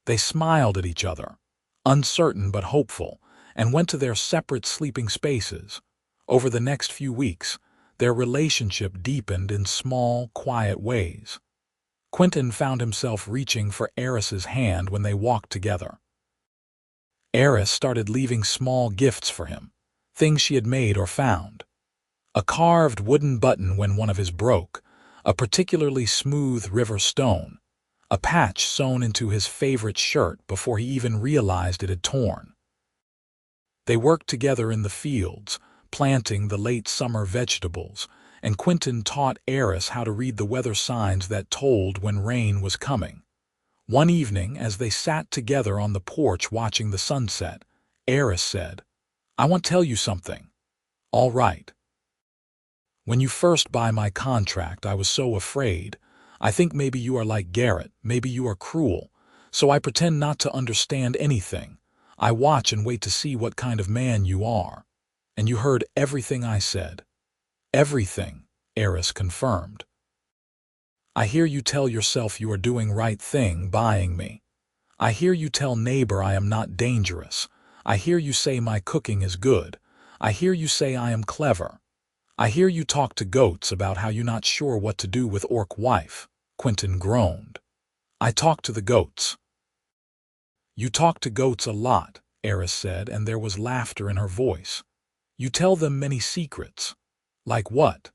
S1: They smiled at each other, uncertain but hopeful, and went to their separate sleeping spaces. Over the next few weeks, their relationship deepened in small, quiet ways. Quinton found himself reaching for Eris's hand when they walked together. Eris started leaving small gifts for him, things she had made or found. A carved wooden button when one of his broke, a particularly smooth river stone, a patch sewn into his favorite shirt before he even realized it had torn. They worked together in the fields, planting the late summer vegetables, and Quinton taught Eris how to read the weather signs that told when rain was coming. One evening, as they sat together on the porch watching the sunset, Eris said, "I want to tell you something." "All right." "When you first buy my contract, I was so afraid. I think maybe you are like Garrett, maybe you are cruel. So I pretend not to understand anything. I watch and wait to see what kind of man you are. And you heard everything I said." "Everything," Eris confirmed. "I hear you tell yourself you are doing right thing buying me. I hear you tell neighbor I am not dangerous. I hear you say my cooking is good. I hear you say I am clever. I hear you talk to goats about how you're not sure what to do with orc wife." Quinton groaned. "I talk to the goats." "You talk to goats a lot," Eris said, and there was laughter in her voice. "You tell them many secrets." "Like what?"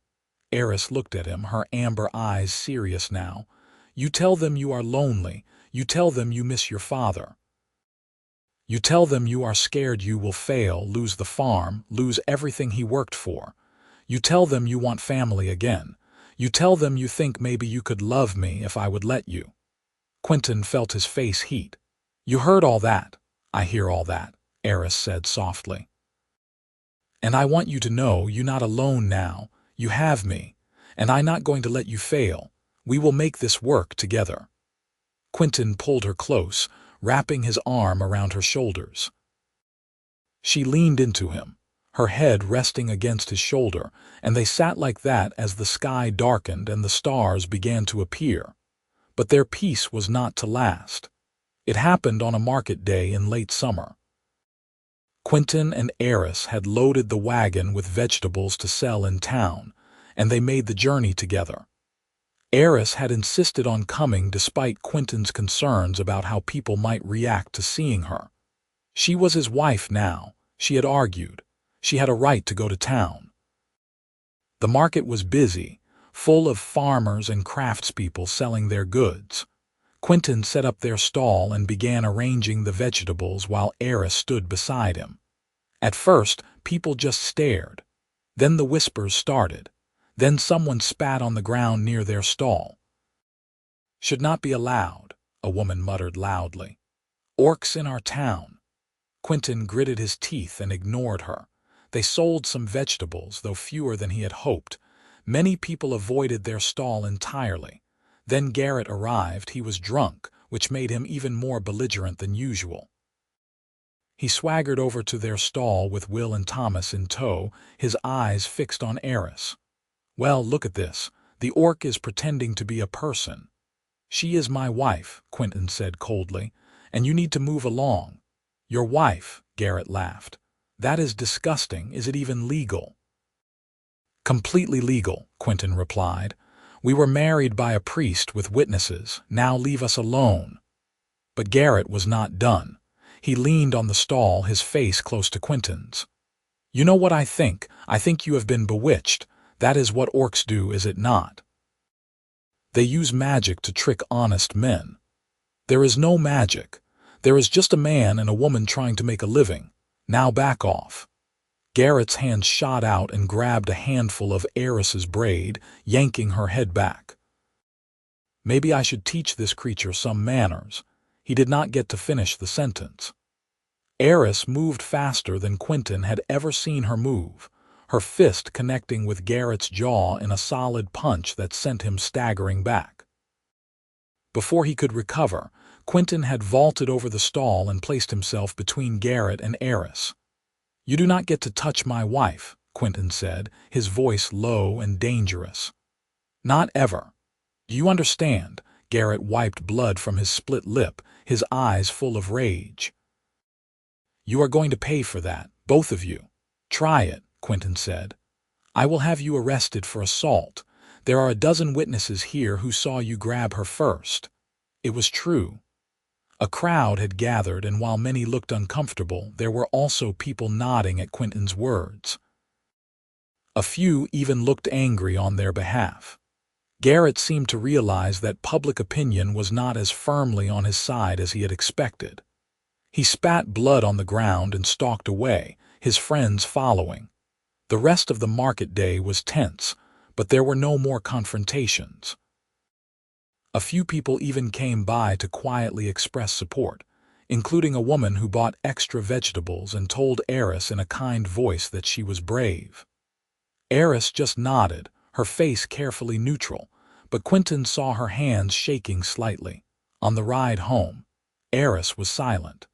S1: Eris looked at him, her amber eyes serious now. "You tell them you are lonely. You tell them you miss your father. You tell them you are scared you will fail, lose the farm, lose everything he worked for. You tell them you want family again. You tell them you think maybe you could love me if I would let you." Quinton felt his face heat. "You heard all that." "I hear all that," Eris said softly. "And I want you to know you're not alone now. You have me, and I'm not going to let you fail. We will make this work together." Quinton pulled her close, wrapping his arm around her shoulders. She leaned into him, her head resting against his shoulder, and they sat like that as the sky darkened and the stars began to appear. But their peace was not to last. It happened on a market day in late summer. Quinton and Eris had loaded the wagon with vegetables to sell in town, and they made the journey together. Eris had insisted on coming despite Quinton's concerns about how people might react to seeing her. She was his wife now, she had argued. She had a right to go to town. The market was busy, full of farmers and craftspeople selling their goods. Quinton set up their stall and began arranging the vegetables while Eris stood beside him. At first, people just stared. Then the whispers started. Then someone spat on the ground near their stall. "Should not be allowed," a woman muttered loudly. "Orcs in our town." Quinton gritted his teeth and ignored her. They sold some vegetables, though fewer than he had hoped. Many people avoided their stall entirely. Then Garrett arrived. He was drunk, which made him even more belligerent than usual. He swaggered over to their stall with Will and Thomas in tow, his eyes fixed on Eris. "Well, look at this. The orc is pretending to be a person." "She is my wife," Quinton said coldly, "and you need to move along." "Your wife," Garrett laughed. "That is disgusting. Is it even legal?" "Completely legal," Quinton replied. "We were married by a priest with witnesses. Now leave us alone." But Garrett was not done. He leaned on the stall, his face close to Quinton's. "You know what I think? I think you have been bewitched. That is what orcs do, is it not? They use magic to trick honest men." "There is no magic. There is just a man and a woman trying to make a living. Now back off." Garrett's hand shot out and grabbed a handful of Eris's braid, yanking her head back. "Maybe I should teach this creature some manners." He did not get to finish the sentence. Eris moved faster than Quinton had ever seen her move, her fist connecting with Garrett's jaw in a solid punch that sent him staggering back. Before he could recover, Quinton had vaulted over the stall and placed himself between Garrett and Eris. "You do not get to touch my wife," Quinton said, his voice low and dangerous. "Not ever. Do you understand?" Garrett wiped blood from his split lip, his eyes full of rage. "You are going to pay for that, both of you." "Try it," Quinton said. "I will have you arrested for assault. There are a dozen witnesses here who saw you grab her first." It was true. A crowd had gathered, and while many looked uncomfortable, there were also people nodding at Quinton's words. A few even looked angry on their behalf. Garrett seemed to realize that public opinion was not as firmly on his side as he had expected. He spat blood on the ground and stalked away, his friends following. The rest of the market day was tense, but there were no more confrontations. A few people even came by to quietly express support, including a woman who bought extra vegetables and told Eris in a kind voice that she was brave. Eris just nodded, her face carefully neutral, but Quinton saw her hands shaking slightly. On the ride home, Eris was silent.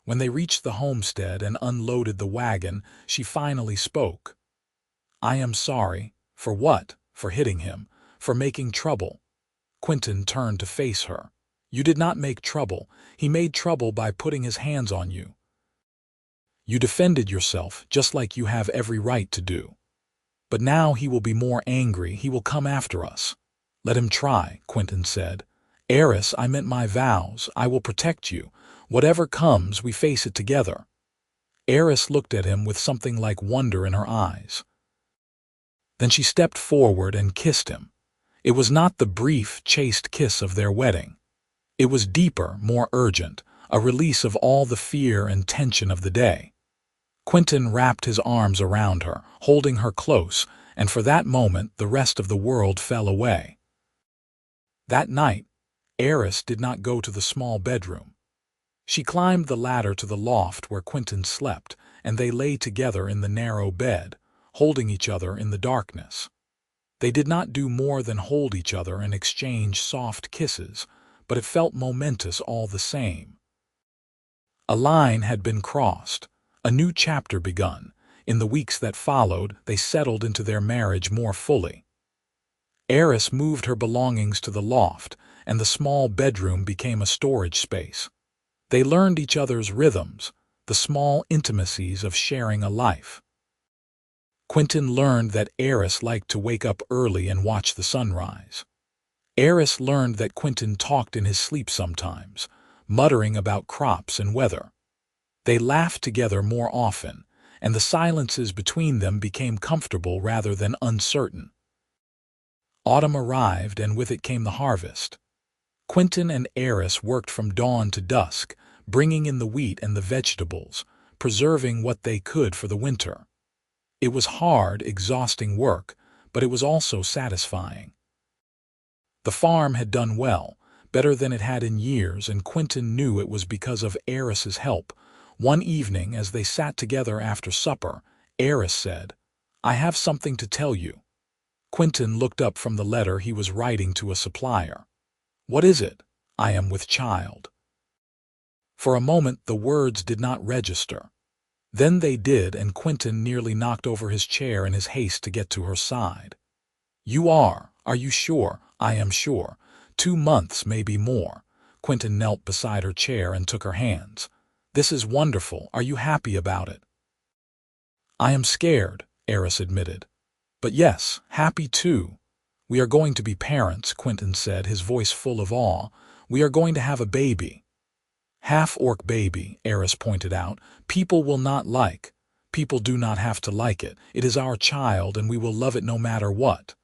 S1: When they reached the homestead and unloaded the wagon, she finally spoke. "I am sorry." "For what?" "For hitting him. For making trouble." Quinton turned to face her. "You did not make trouble. He made trouble by putting his hands on you. You defended yourself, just like you have every right to do. But now he will be more angry. He will come after us." "Let him try," Quinton said. "Eris, I meant my vows. I will protect you. Whatever comes, we face it together." Eris looked at him with something like wonder in her eyes. Then she stepped forward and kissed him. It was not the brief, chaste kiss of their wedding. It was deeper, more urgent, a release of all the fear and tension of the day. Quinton wrapped his arms around her, holding her close, and for that moment the rest of the world fell away. That night, Eris did not go to the small bedroom. She climbed the ladder to the loft where Quinton slept, and they lay together in the narrow bed, holding each other in the darkness. They did not do more than hold each other and exchange soft kisses, but it felt momentous all the same. A line had been crossed, a new chapter begun. In the weeks that followed, they settled into their marriage more fully. Eris moved her belongings to the loft, and the small bedroom became a storage space. They learned each other's rhythms, the small intimacies of sharing a life. Quinton learned that Eris liked to wake up early and watch the sunrise. Eris learned that Quinton talked in his sleep sometimes, muttering about crops and weather. They laughed together more often, and the silences between them became comfortable rather than uncertain. Autumn arrived, and with it came the harvest. Quinton and Eris worked from dawn to dusk, bringing in the wheat and the vegetables, preserving what they could for the winter. It was hard, exhausting work, but it was also satisfying. The farm had done well, better than it had in years, and Quinton knew it was because of Eris's help. One evening, as they sat together after supper, Eris said, "I have something to tell you." Quinton looked up from the letter he was writing to a supplier. "What is it?" "I am with child." For a moment the words did not register. Then they did, and Quinton nearly knocked over his chair in his haste to get to her side. "You are you sure?" "I am sure. 2 months, maybe more." Quinton knelt beside her chair and took her hands. "This is wonderful. Are you happy about it?" "I am scared," Eris admitted. "But yes, happy too." "We are going to be parents," Quinton said, his voice full of awe. "We are going to have a baby." "Half-orc baby," Eris pointed out. "People will not like. People do not have to like it. It is our child, and we will love it no matter what."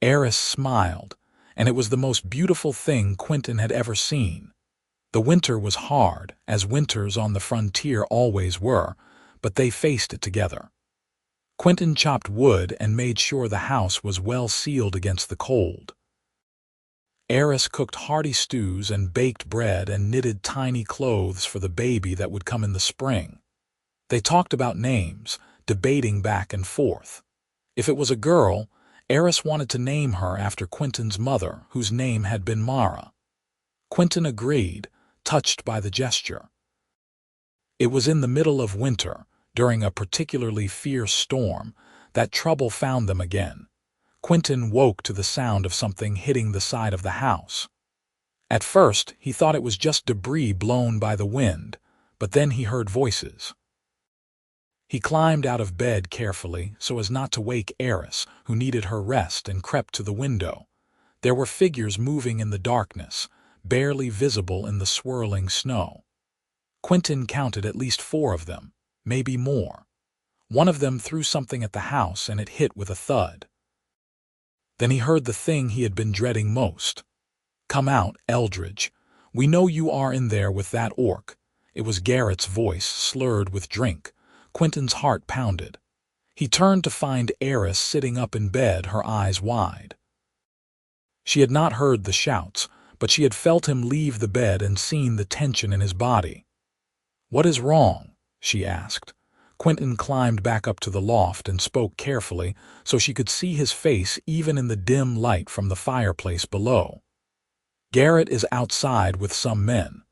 S1: Eris smiled, and it was the most beautiful thing Quinton had ever seen. The winter was hard, as winters on the frontier always were, but they faced it together. Quinton chopped wood and made sure the house was well sealed against the cold. Eris cooked hearty stews and baked bread and knitted tiny clothes for the baby that would come in the spring. They talked about names, debating back and forth. If it was a girl, Eris wanted to name her after Quinton's mother, whose name had been Mara. Quinton agreed, touched by the gesture. It was in the middle of winter, during a particularly fierce storm, that trouble found them again. Quinton woke to the sound of something hitting the side of the house. At first, he thought it was just debris blown by the wind, but then he heard voices. He climbed out of bed carefully so as not to wake Eris, who needed her rest, and crept to the window. There were figures moving in the darkness, barely visible in the swirling snow. Quinton counted at least 4 of them, maybe more. One of them threw something at the house and it hit with a thud. Then he heard the thing he had been dreading most. "Come out, Eldridge. We know you are in there with that orc." It was Garrett's voice, slurred with drink. Quinton's heart pounded. He turned to find Eris sitting up in bed, her eyes wide. She had not heard the shouts, but she had felt him leave the bed and seen the tension in his body. "What is wrong?" she asked. Quinton climbed back up to the loft and spoke carefully so she could see his face even in the dim light from the fireplace below. "Garrett is outside with some men.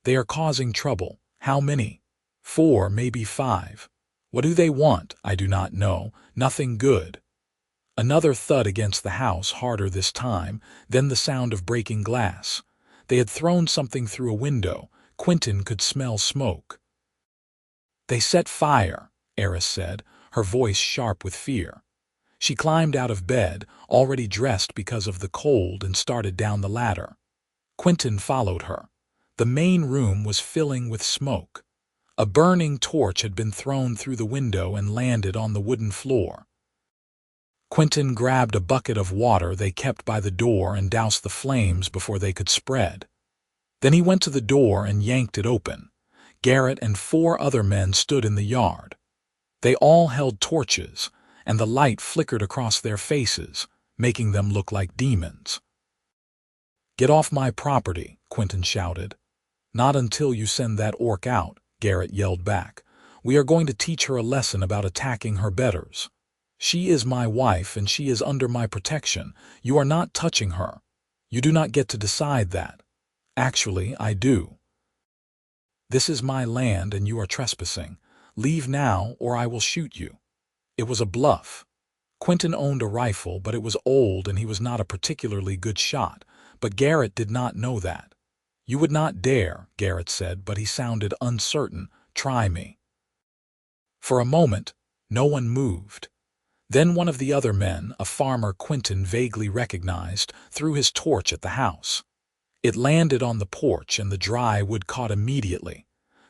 S1: They are causing trouble." "How many?" "4, maybe 5. "What do they want?" "I do not know. Nothing good." Another thud against the house, harder this time, then the sound of breaking glass. They had thrown something through a window. Quinton could smell smoke. "They set fire," Eris said, her voice sharp with fear. She climbed out of bed, already dressed because of the cold, and started down the ladder. Quinton followed her. The main room was filling with smoke. A burning torch had been thrown through the window and landed on the wooden floor. Quinton grabbed a bucket of water they kept by the door and doused the flames before they could spread. Then he went to the door and yanked it open. Garrett and 4 other men stood in the yard. They all held torches, and the light flickered across their faces, making them look like demons. "Get off my property," Quinton shouted. "Not until you send that orc out," Garrett yelled back. "We are going to teach her a lesson about attacking her betters. She is my wife and she is under my protection. You are not touching her. You do not get to decide that. Actually, I do. This is my land and you are trespassing. Leave now or I will shoot you." It was a bluff. Quinton owned a rifle, but it was old and he was not a particularly good shot, but Garrett did not know that. "You would not dare," Garrett said, but he sounded uncertain. "Try me." For a moment, no one moved. Then one of the other men, a farmer Quinton vaguely recognized, threw his torch at the house. It landed on the porch and the dry wood caught immediately.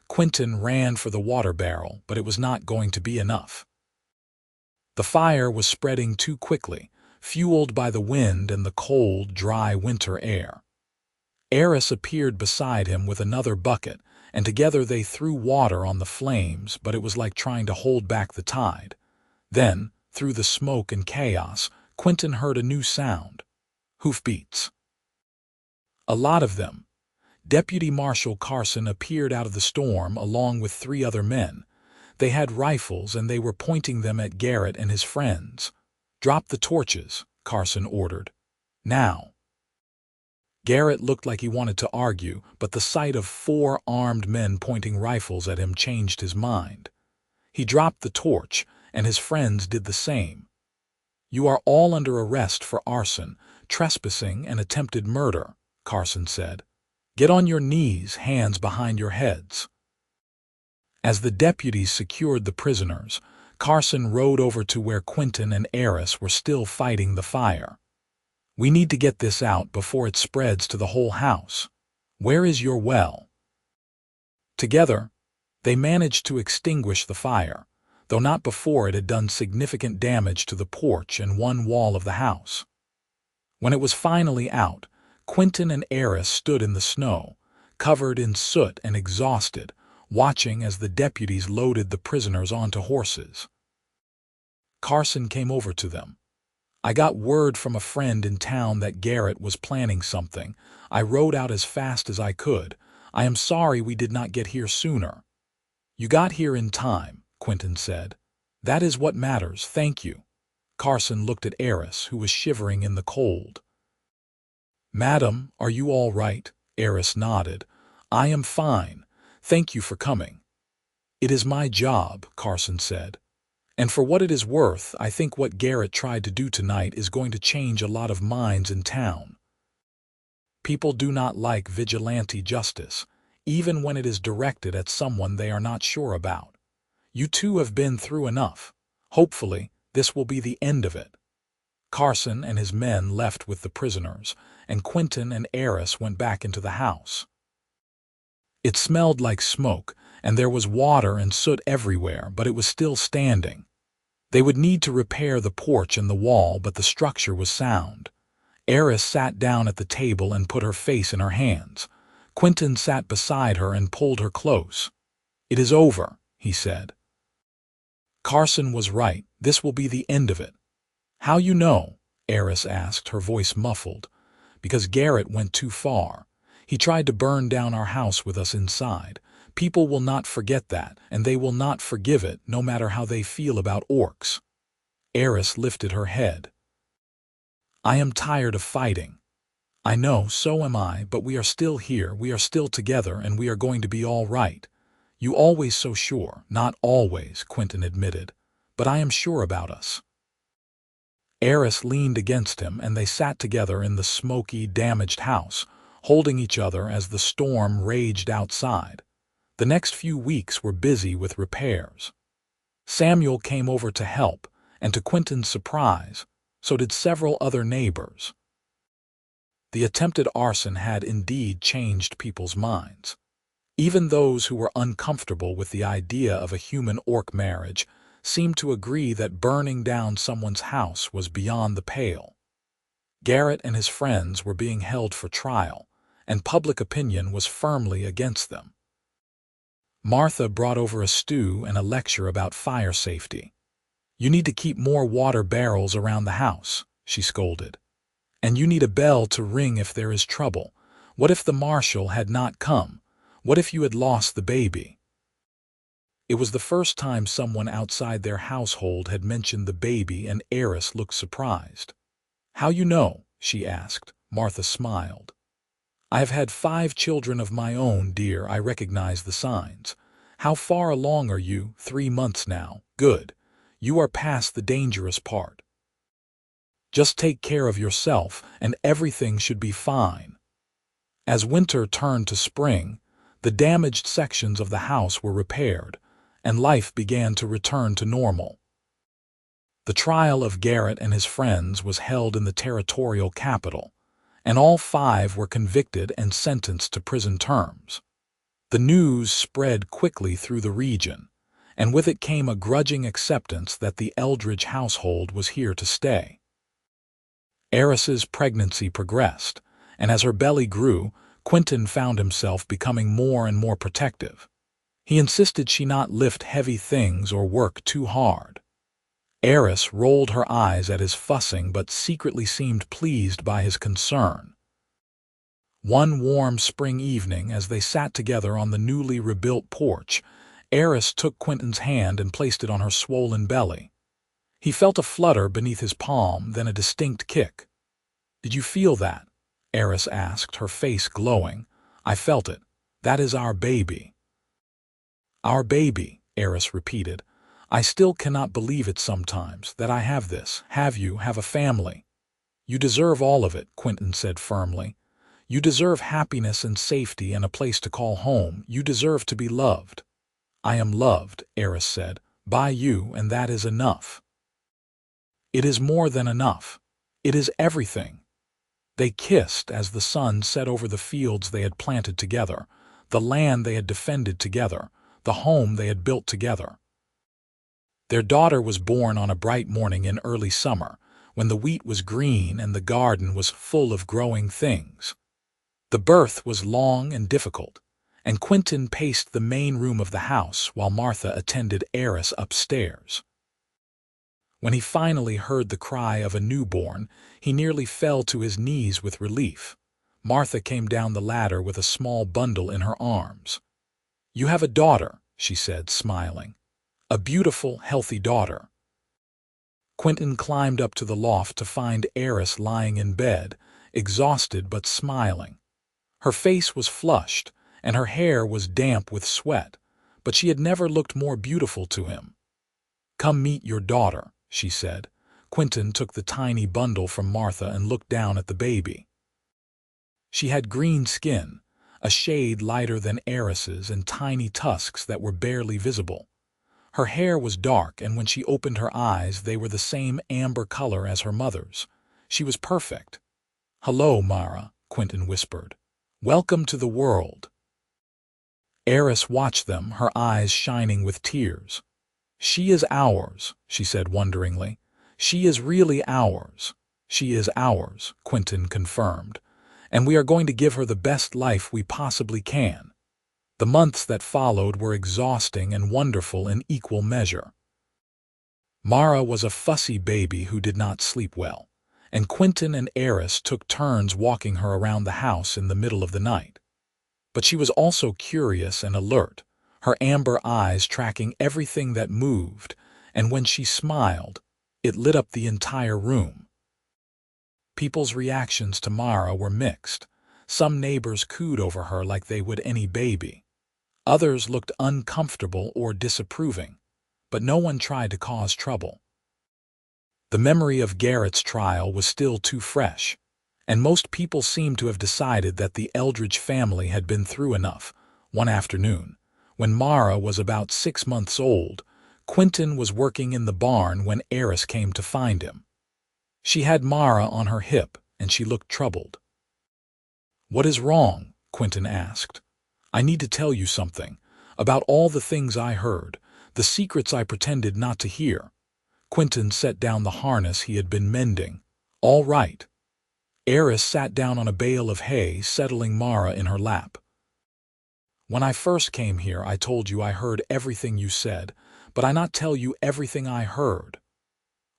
S1: Quinton ran for the water barrel, but it was not going to be enough. The fire was spreading too quickly, fueled by the wind and the cold, dry winter air. Eris appeared beside him with another bucket, and together they threw water on the flames, but it was like trying to hold back the tide. Then, through the smoke and chaos, Quinton heard a new sound. Hoofbeats. A lot of them. Deputy Marshal Carson appeared out of the storm along with 3 other men. They had rifles and they were pointing them at Garrett and his friends. "Drop the torches," Carson ordered. "Now." Garrett looked like he wanted to argue, but the sight of 4 armed men pointing rifles at him changed his mind. He dropped the torch, and his friends did the same. "You are all under arrest for arson, trespassing, and attempted murder," Carson said. "Get on your knees, hands behind your heads." As the deputies secured the prisoners, Carson rode over to where Quinton and Eris were still fighting the fire. "We need to get this out before it spreads to the whole house. Where is your well?" Together, they managed to extinguish the fire, though not before it had done significant damage to the porch and one wall of the house. When it was finally out, Quinton and Eris stood in the snow, covered in soot and exhausted, watching as the deputies loaded the prisoners onto horses. Carson came over to them. "I got word from a friend in town that Garrett was planning something. I rode out as fast as I could. I am sorry we did not get here sooner." "You got here in time," Quinton said. "That is what matters, thank you." Carson looked at Eris, who was shivering in the cold. "Madam, are you all right?" Eris nodded. "I am fine. Thank you for coming." "It is my job," Carson said. "And for what it is worth, I think what Garrett tried to do tonight is going to change a lot of minds in town. People do not like vigilante justice, even when it is directed at someone they are not sure about. You two have been through enough. Hopefully, this will be the end of it." Carson and his men left with the prisoners, and Quinton and Eris went back into the house. It smelled like smoke, and there was water and soot everywhere, but it was still standing. They would need to repair the porch and the wall, but the structure was sound. Eris sat down at the table and put her face in her hands. Quinton sat beside her and pulled her close. "It is over," he said. "Carson was right. This will be the end of it." "How you know?" Eris asked, her voice muffled. "Because Garrett went too far. He tried to burn down our house with us inside. People will not forget that, and they will not forgive it, no matter how they feel about orcs." Eris lifted her head. "I am tired of fighting." "I know, so am I, but we are still here, we are still together, and we are going to be all right." "You always so sure." "Not always," Quinton admitted, "but I am sure about us." Eris leaned against him, and they sat together in the smoky, damaged house, holding each other as the storm raged outside. The next few weeks were busy with repairs. Samuel came over to help, and to Quinton's surprise, so did several other neighbors. The attempted arson had indeed changed people's minds. Even those who were uncomfortable with the idea of a human-orc marriage seemed to agree that burning down someone's house was beyond the pale. Garrett and his friends were being held for trial, and public opinion was firmly against them. Martha brought over a stew and a lecture about fire safety. "You need to keep more water barrels around the house," she scolded. "And you need a bell to ring if there is trouble. What if the marshal had not come? What if you had lost the baby?" It was the first time someone outside their household had mentioned the baby, and Eris looked surprised. "How you know?" she asked. Martha smiled. "I have had 5 children of my own, dear. I recognize the signs. How far along are you? 3 months now. Good. You are past the dangerous part. Just take care of yourself, and everything should be fine." As winter turned to spring, the damaged sections of the house were repaired, and life began to return to normal. The trial of Garrett and his friends was held in the territorial capital, and all 5 were convicted and sentenced to prison terms. The news spread quickly through the region, and with it came a grudging acceptance that the Eldridge household was here to stay. Eris's pregnancy progressed, and as her belly grew, Quinton found himself becoming more and more protective. He insisted she not lift heavy things or work too hard. Eris rolled her eyes at his fussing but secretly seemed pleased by his concern. One warm spring evening, as they sat together on the newly rebuilt porch, Eris took Quinton's hand and placed it on her swollen belly. He felt a flutter beneath his palm, then a distinct kick. "Did you feel that?" Eris asked, her face glowing. "I felt it. That is our baby." "Our baby," Eris repeated. "I still cannot believe it sometimes, that I have this. Have you have a family?" "You deserve all of it," Quinton said firmly. "You deserve happiness and safety and a place to call home. You deserve to be loved." "I am loved," Eris said, "by you, and that is enough." "It is more than enough. It is everything." They kissed as the sun set over the fields they had planted together, the land they had defended together, the home they had built together. Their daughter was born on a bright morning in early summer, when the wheat was green and the garden was full of growing things. The birth was long and difficult, and Quinton paced the main room of the house while Martha attended Eris upstairs. When he finally heard the cry of a newborn, he nearly fell to his knees with relief. Martha came down the ladder with a small bundle in her arms. "You have a daughter," she said, smiling. "A beautiful, healthy daughter." Quinton climbed up to the loft to find Eris lying in bed, exhausted but smiling. Her face was flushed, and her hair was damp with sweat, but she had never looked more beautiful to him. "Come meet your daughter," she said. Quinton took the tiny bundle from Martha and looked down at the baby. She had green skin, a shade lighter than Eris's, and tiny tusks that were barely visible. Her hair was dark, and when she opened her eyes, they were the same amber color as her mother's. She was perfect. "Hello, Mara," Quinton whispered. "Welcome to the world." Eris watched them, her eyes shining with tears. "She is ours," she said wonderingly. "She is really ours." "She is ours," Quinton confirmed. "And we are going to give her the best life we possibly can." The months that followed were exhausting and wonderful in equal measure. Mara was a fussy baby who did not sleep well, and Quinton and Eris took turns walking her around the house in the middle of the night. But she was also curious and alert, her amber eyes tracking everything that moved, and when she smiled, it lit up the entire room. People's reactions to Mara were mixed. Some neighbors cooed over her like they would any baby. Others looked uncomfortable or disapproving, but no one tried to cause trouble. The memory of Garrett's trial was still too fresh, and most people seemed to have decided that the Eldridge family had been through enough. One afternoon, when Mara was about 6 months old, Quinton was working in the barn when Eris came to find him. She had Mara on her hip, and she looked troubled. "What is wrong?" Quinton asked. "I need to tell you something, about all the things I heard, the secrets I pretended not to hear." Quinton set down the harness he had been mending. "All right." Eris sat down on a bale of hay, settling Mara in her lap. "When I first came here, I told you I heard everything you said, but I not tell you everything I heard."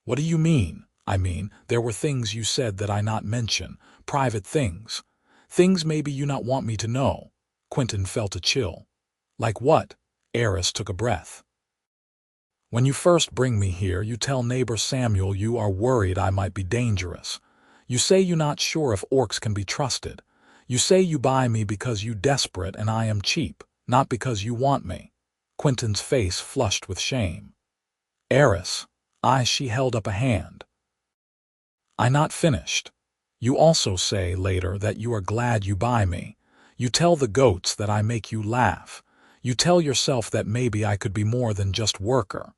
S1: "What do you mean?" "I mean, there were things you said that I not mention, private things. Things maybe you not want me to know." Quinton felt a chill. "Like what?" Eris took a breath. "When you first bring me here, you tell neighbor Samuel you are worried I might be dangerous. You say you not sure if orcs can be trusted. You say you buy me because you desperate and I am cheap, not because you want me." Quinton's face flushed with shame. "Eris," she held up a hand. "I not finished. You also say later that you are glad you buy me. You tell the goats that I make you laugh. You tell yourself that maybe I could be more than just worker.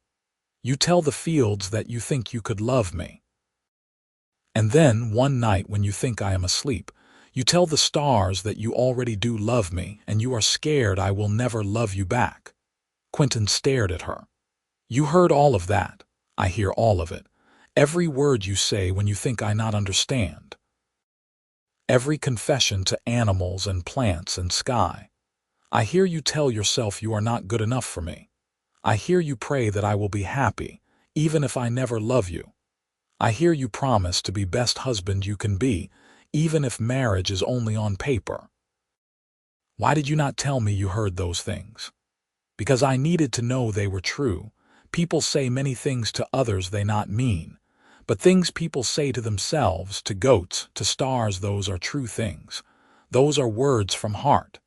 S1: You tell the fields that you think you could love me. And then, one night when you think I am asleep, you tell the stars that you already do love me and you are scared I will never love you back." Quinton stared at her. "You heard all of that. I hear all of it. Every word you say when you think I not understand. Every confession to animals and plants and sky. I hear you tell yourself you are not good enough for me. I hear you pray that I will be happy, even if I never love you. I hear you promise to be best husband you can be, even if marriage is only on paper. Why did you not tell me you heard those things?" "Because I needed to know they were true. People say many things to others they not mean, but things people say to themselves, to goats, to stars, those are true things. Those are words from heart."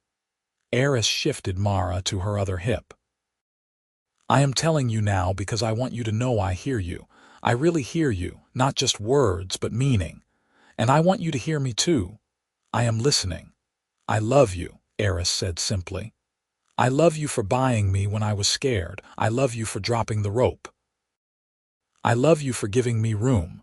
S1: Eris shifted Mara to her other hip. "I am telling you now because I want you to know I hear you. I really hear you, not just words, but meaning. And I want you to hear me too. I am listening. I love you," Eris said simply. "I love you for buying me when I was scared. I love you for dropping the rope. I love you for giving me room.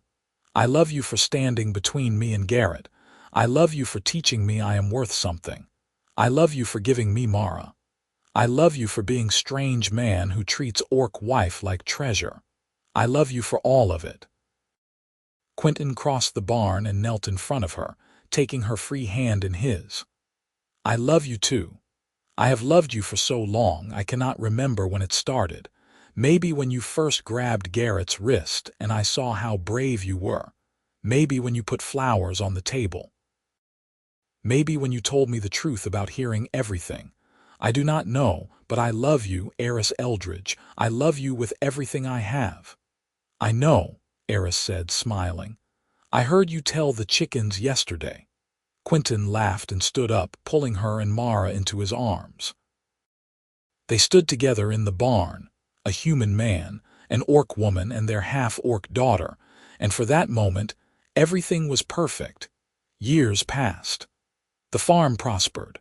S1: I love you for standing between me and Garrett. I love you for teaching me I am worth something. I love you for giving me Mara. I love you for being strange man who treats orc wife like treasure. I love you for all of it." Quinton crossed the barn and knelt in front of her, taking her free hand in his. "I love you too. I have loved you for so long I cannot remember when it started. Maybe when you first grabbed Garrett's wrist and I saw how brave you were. Maybe when you put flowers on the table. Maybe when you told me the truth about hearing everything. I do not know, but I love you, Eris Eldridge. I love you with everything I have." "I know," Eris said, smiling. "I heard you tell the chickens yesterday." Quinton laughed and stood up, pulling her and Mara into his arms. They stood together in the barn, a human man, an orc woman and their half-orc daughter, and for that moment, everything was perfect. Years passed. The farm prospered.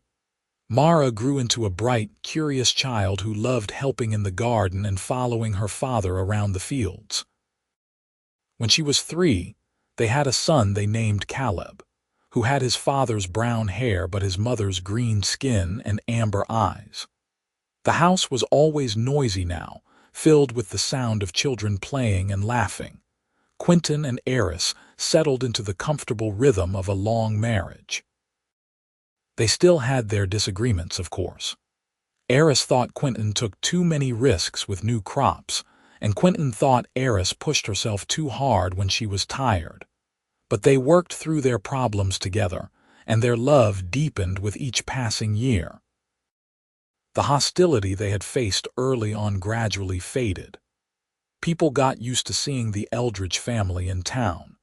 S1: Mara grew into a bright, curious child who loved helping in the garden and following her father around the fields. When she was 3, they had a son they named Caleb, who had his father's brown hair but his mother's green skin and amber eyes. The house was always noisy now, filled with the sound of children playing and laughing. Quinton and Eris settled into the comfortable rhythm of a long marriage. They still had their disagreements, of course. Eris thought Quinton took too many risks with new crops, and Quinton thought Eris pushed herself too hard when she was tired. But they worked through their problems together, and their love deepened with each passing year. The hostility they had faced early on gradually faded. People got used to seeing the Eldridge family in town,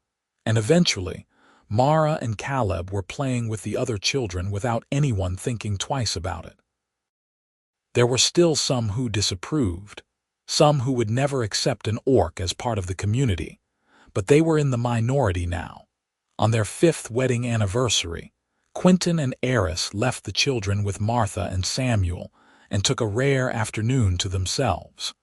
S1: and eventually, Mara and Caleb were playing with the other children without anyone thinking twice about it. There were still some who disapproved, some who would never accept an orc as part of the community, but they were in the minority now. On their 5th wedding anniversary, Quinton and Eris left the children with Martha and Samuel and took a rare afternoon to themselves.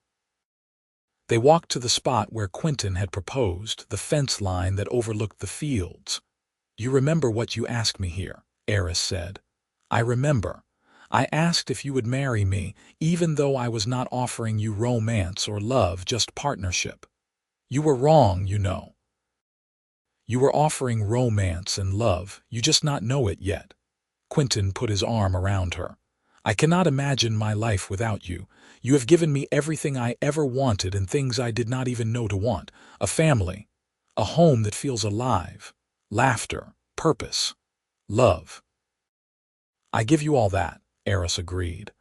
S1: They walked to the spot where Quinton had proposed, the fence line that overlooked the fields. "You remember what you asked me here," Eris said. "I remember. I asked if you would marry me, even though I was not offering you romance or love, just partnership. You were wrong, you know. You were offering romance and love, you just not know it yet." Quinton put his arm around her. "I cannot imagine my life without you. You have given me everything I ever wanted and things I did not even know to want. A family, a home that feels alive, laughter, purpose, love." "I give you all that," Eris agreed.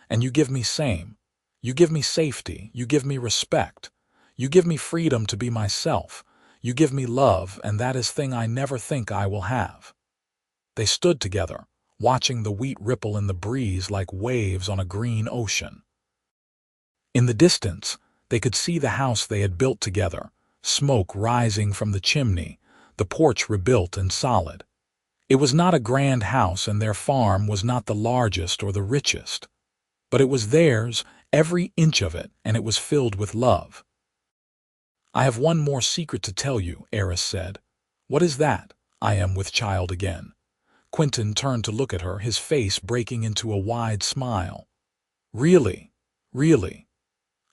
S1: "And you give me same. You give me safety, you give me respect. You give me freedom to be myself. You give me love, and that is thing I never think I will have." They stood together, watching the wheat ripple in the breeze like waves on a green ocean. In the distance, they could see the house they had built together, smoke rising from the chimney, the porch rebuilt and solid. It was not a grand house, and their farm was not the largest or the richest. But it was theirs, every inch of it, and it was filled with love. "I have one more secret to tell you," Eris said. "What is that?" "I am with child again." Quinton turned to look at her, his face breaking into a wide smile. "Really? Really?"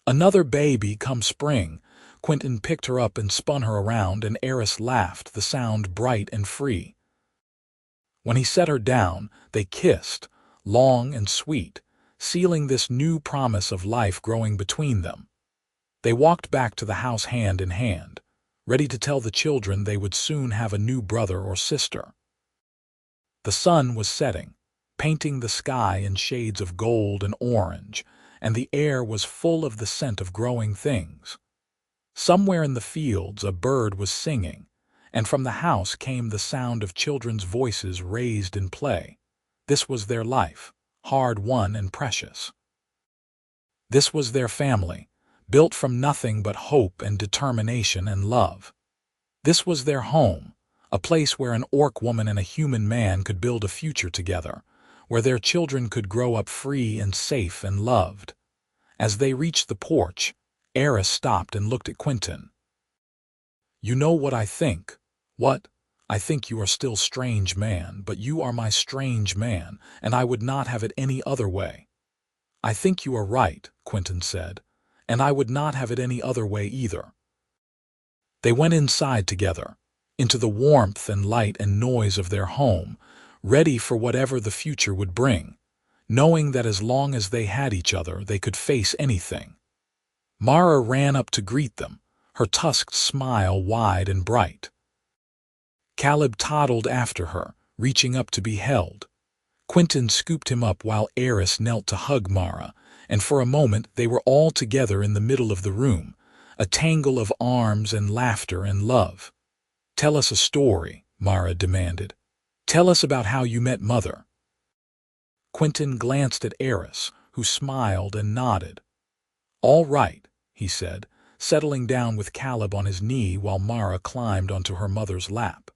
S1: "Another baby come spring." Quinton picked her up and spun her around, and Eris laughed, the sound bright and free. When he set her down, they kissed, long and sweet, sealing this new promise of life growing between them. They walked back to the house hand in hand, ready to tell the children they would soon have a new brother or sister. The sun was setting, painting the sky in shades of gold and orange, and the air was full of the scent of growing things. Somewhere in the fields a bird was singing, and from the house came the sound of children's voices raised in play. This was their life, hard-won and precious. This was their family, built from nothing but hope and determination and love. This was their home, a place where an orc woman and a human man could build a future together, where their children could grow up free and safe and loved. As they reached the porch, Eris stopped and looked at Quinton. "You know what I think?" "What?" "I think you are still strange man, but you are my strange man, and I would not have it any other way." "I think you are right," Quinton said, "and I would not have it any other way either." They went inside together, into the warmth and light and noise of their home, ready for whatever the future would bring, knowing that as long as they had each other, they could face anything. Mara ran up to greet them, her tusked smile wide and bright. Caleb toddled after her, reaching up to be held. Quinton scooped him up while Eris knelt to hug Mara, and for a moment they were all together in the middle of the room, a tangle of arms and laughter and love. "Tell us a story," Mara demanded. "Tell us about how you met Mother." Quinton glanced at Eris, who smiled and nodded. "All right," he said, settling down with Caleb on his knee while Mara climbed onto her mother's lap.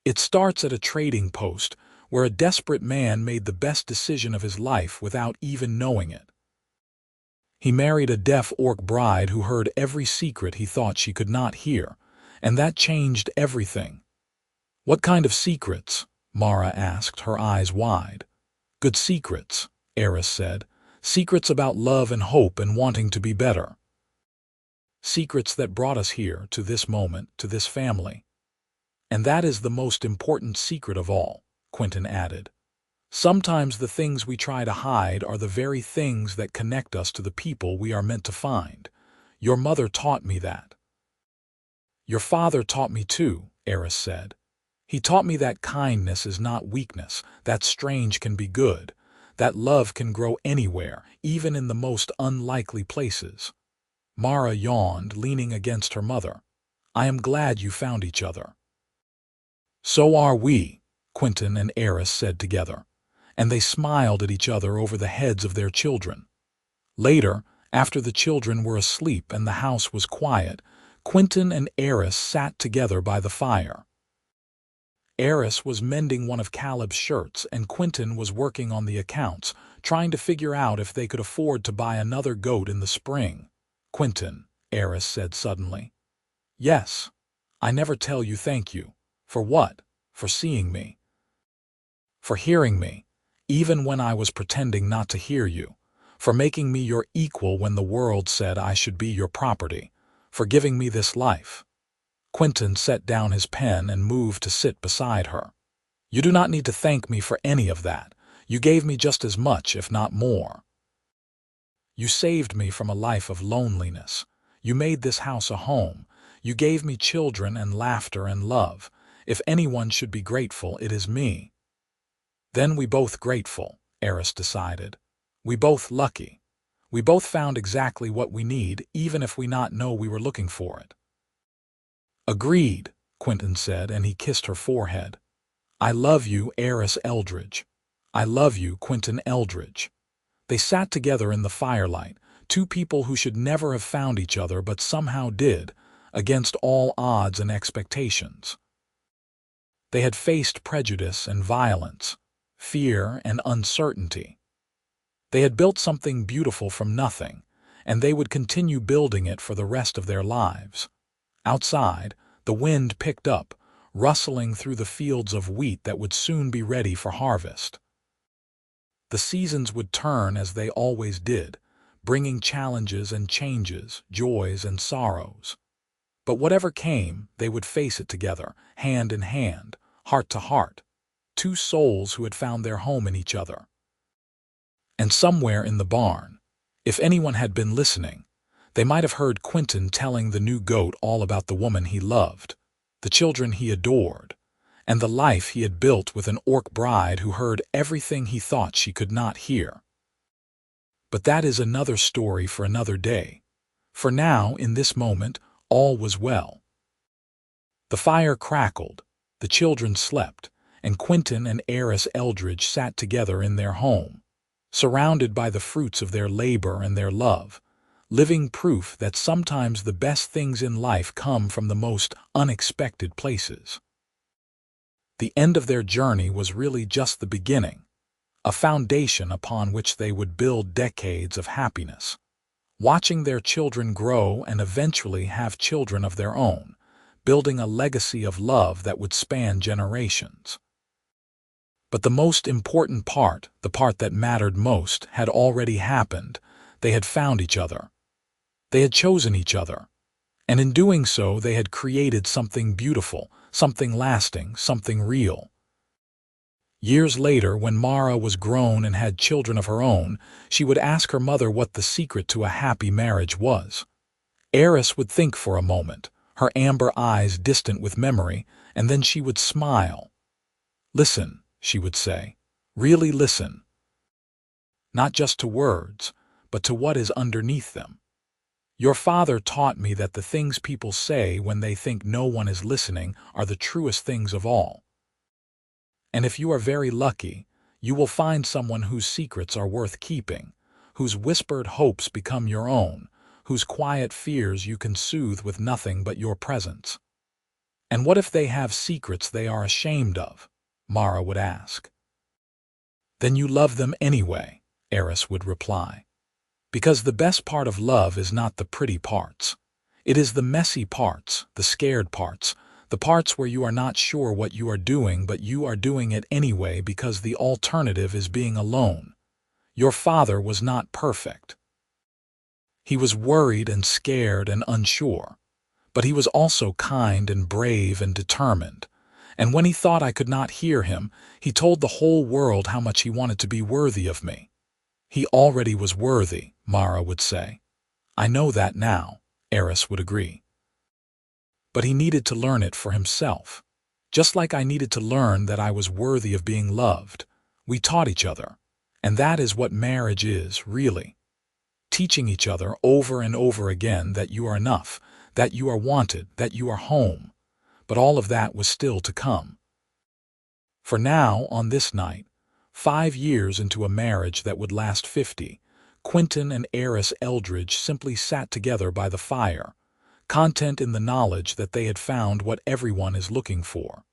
S1: "It starts at a trading post where a desperate man made the best decision of his life without even knowing it. He married a deaf orc bride who heard every secret he thought she could not hear, and that changed everything." "What kind of secrets?" Mara asked, her eyes wide. "Good secrets," Eris said. "Secrets about love and hope and wanting to be better. secrets that brought us here, to this moment, to this family. And that is the most important secret of all, Quinton added. Sometimes the things we try to hide are the very things that connect us to the people we are meant to find. Your mother taught me that. Your father taught me too, Eris said. He taught me that kindness is not weakness, that strange can be good, that love can grow anywhere, even in the most unlikely places. Mara yawned, leaning against her mother. I am glad you found each other. So are we, Quinton and Eris said together, and they smiled at each other over the heads of their children. Later, after the children were asleep and the house was quiet, Quinton and Eris sat together by the fire. Eris was mending one of Caleb's shirts and Quinton was working on the accounts, trying to figure out if they could afford to buy another goat in the spring. Quinton, Eris said suddenly. Yes. I never tell you thank you. For what? For seeing me. For hearing me, even when I was pretending not to hear you. For making me your equal when the world said I should be your property. For giving me this life. Quinton set down his pen and moved to sit beside her. You do not need to thank me for any of that. You gave me just as much, if not more. You saved me from a life of loneliness. You made this house a home. You gave me children and laughter and love. If anyone should be grateful, it is me. Then we both grateful, Eris decided. We both lucky. We both found exactly what we need, even if we not know we were looking for it. Agreed, Quinton said, and he kissed her forehead. I love you, Eris Eldridge. I love you, Quinton Eldridge. They sat together in the firelight, two people who should never have found each other but somehow did, against all odds and expectations. They had faced prejudice and violence, fear and uncertainty. They had built something beautiful from nothing, and they would continue building it for the rest of their lives. Outside, the wind picked up, rustling through the fields of wheat that would soon be ready for harvest. The seasons would turn as they always did, bringing challenges and changes, joys and sorrows. But whatever came, they would face it together, hand in hand, heart to heart, two souls who had found their home in each other. And somewhere in the barn, if anyone had been listening, they might have heard Quinton telling the new goat all about the woman he loved, the children he adored, and the life he had built with an orc bride who heard everything he thought she could not hear. But that is another story for another day. For now, in this moment, all was well. The fire crackled, the children slept, and Quinton and Eris Eldridge sat together in their home, surrounded by the fruits of their labor and their love, living proof that sometimes the best things in life come from the most unexpected places. The end of their journey was really just the beginning, a foundation upon which they would build decades of happiness, watching their children grow and eventually have children of their own, building a legacy of love that would span generations. But the most important part, the part that mattered most, had already happened. They had found each other. They had chosen each other. And in doing so, they had created something beautiful, something lasting, something real. Years later, when Mara was grown and had children of her own, she would ask her mother what the secret to a happy marriage was. Eris would think for a moment, her amber eyes distant with memory, and then she would smile. Listen, she would say, really listen. Not just to words, but to what is underneath them. Your father taught me that the things people say when they think no one is listening are the truest things of all. And if you are very lucky, you will find someone whose secrets are worth keeping, whose whispered hopes become your own, whose quiet fears you can soothe with nothing but your presence. And what if they have secrets they are ashamed of? Mara would ask. Then you love them anyway, Eris would reply. Because the best part of love is not the pretty parts. It is the messy parts, the scared parts, the parts where you are not sure what you are doing, but you are doing it anyway because the alternative is being alone. Your father was not perfect. He was worried and scared and unsure, but he was also kind and brave and determined. And when he thought I could not hear him, he told the whole world how much he wanted to be worthy of me. He already was worthy, Mara would say. I know that now, Eris would agree. But he needed to learn it for himself. Just like I needed to learn that I was worthy of being loved. We taught each other. And that is what marriage is, really. Teaching each other over and over again that you are enough, that you are wanted, that you are home. But all of that was still to come. For now, on this night, 5 years into a marriage that would last 50, Quinton and Eris Eldridge simply sat together by the fire, content in the knowledge that they had found what everyone is looking for.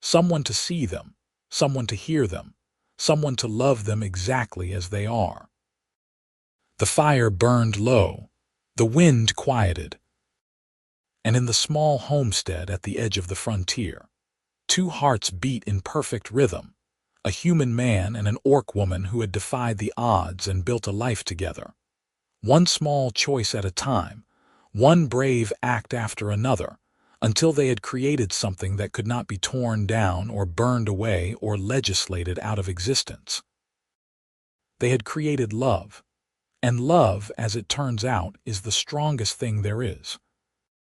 S1: Someone to see them, someone to hear them, someone to love them exactly as they are. The fire burned low, the wind quieted, and in the small homestead at the edge of the frontier, 2 hearts beat in perfect rhythm, a human man and an orc woman who had defied the odds and built a life together. One small choice at a time, one brave act after another, until they had created something that could not be torn down or burned away or legislated out of existence. They had created love, and love, as it turns out, is the strongest thing there is.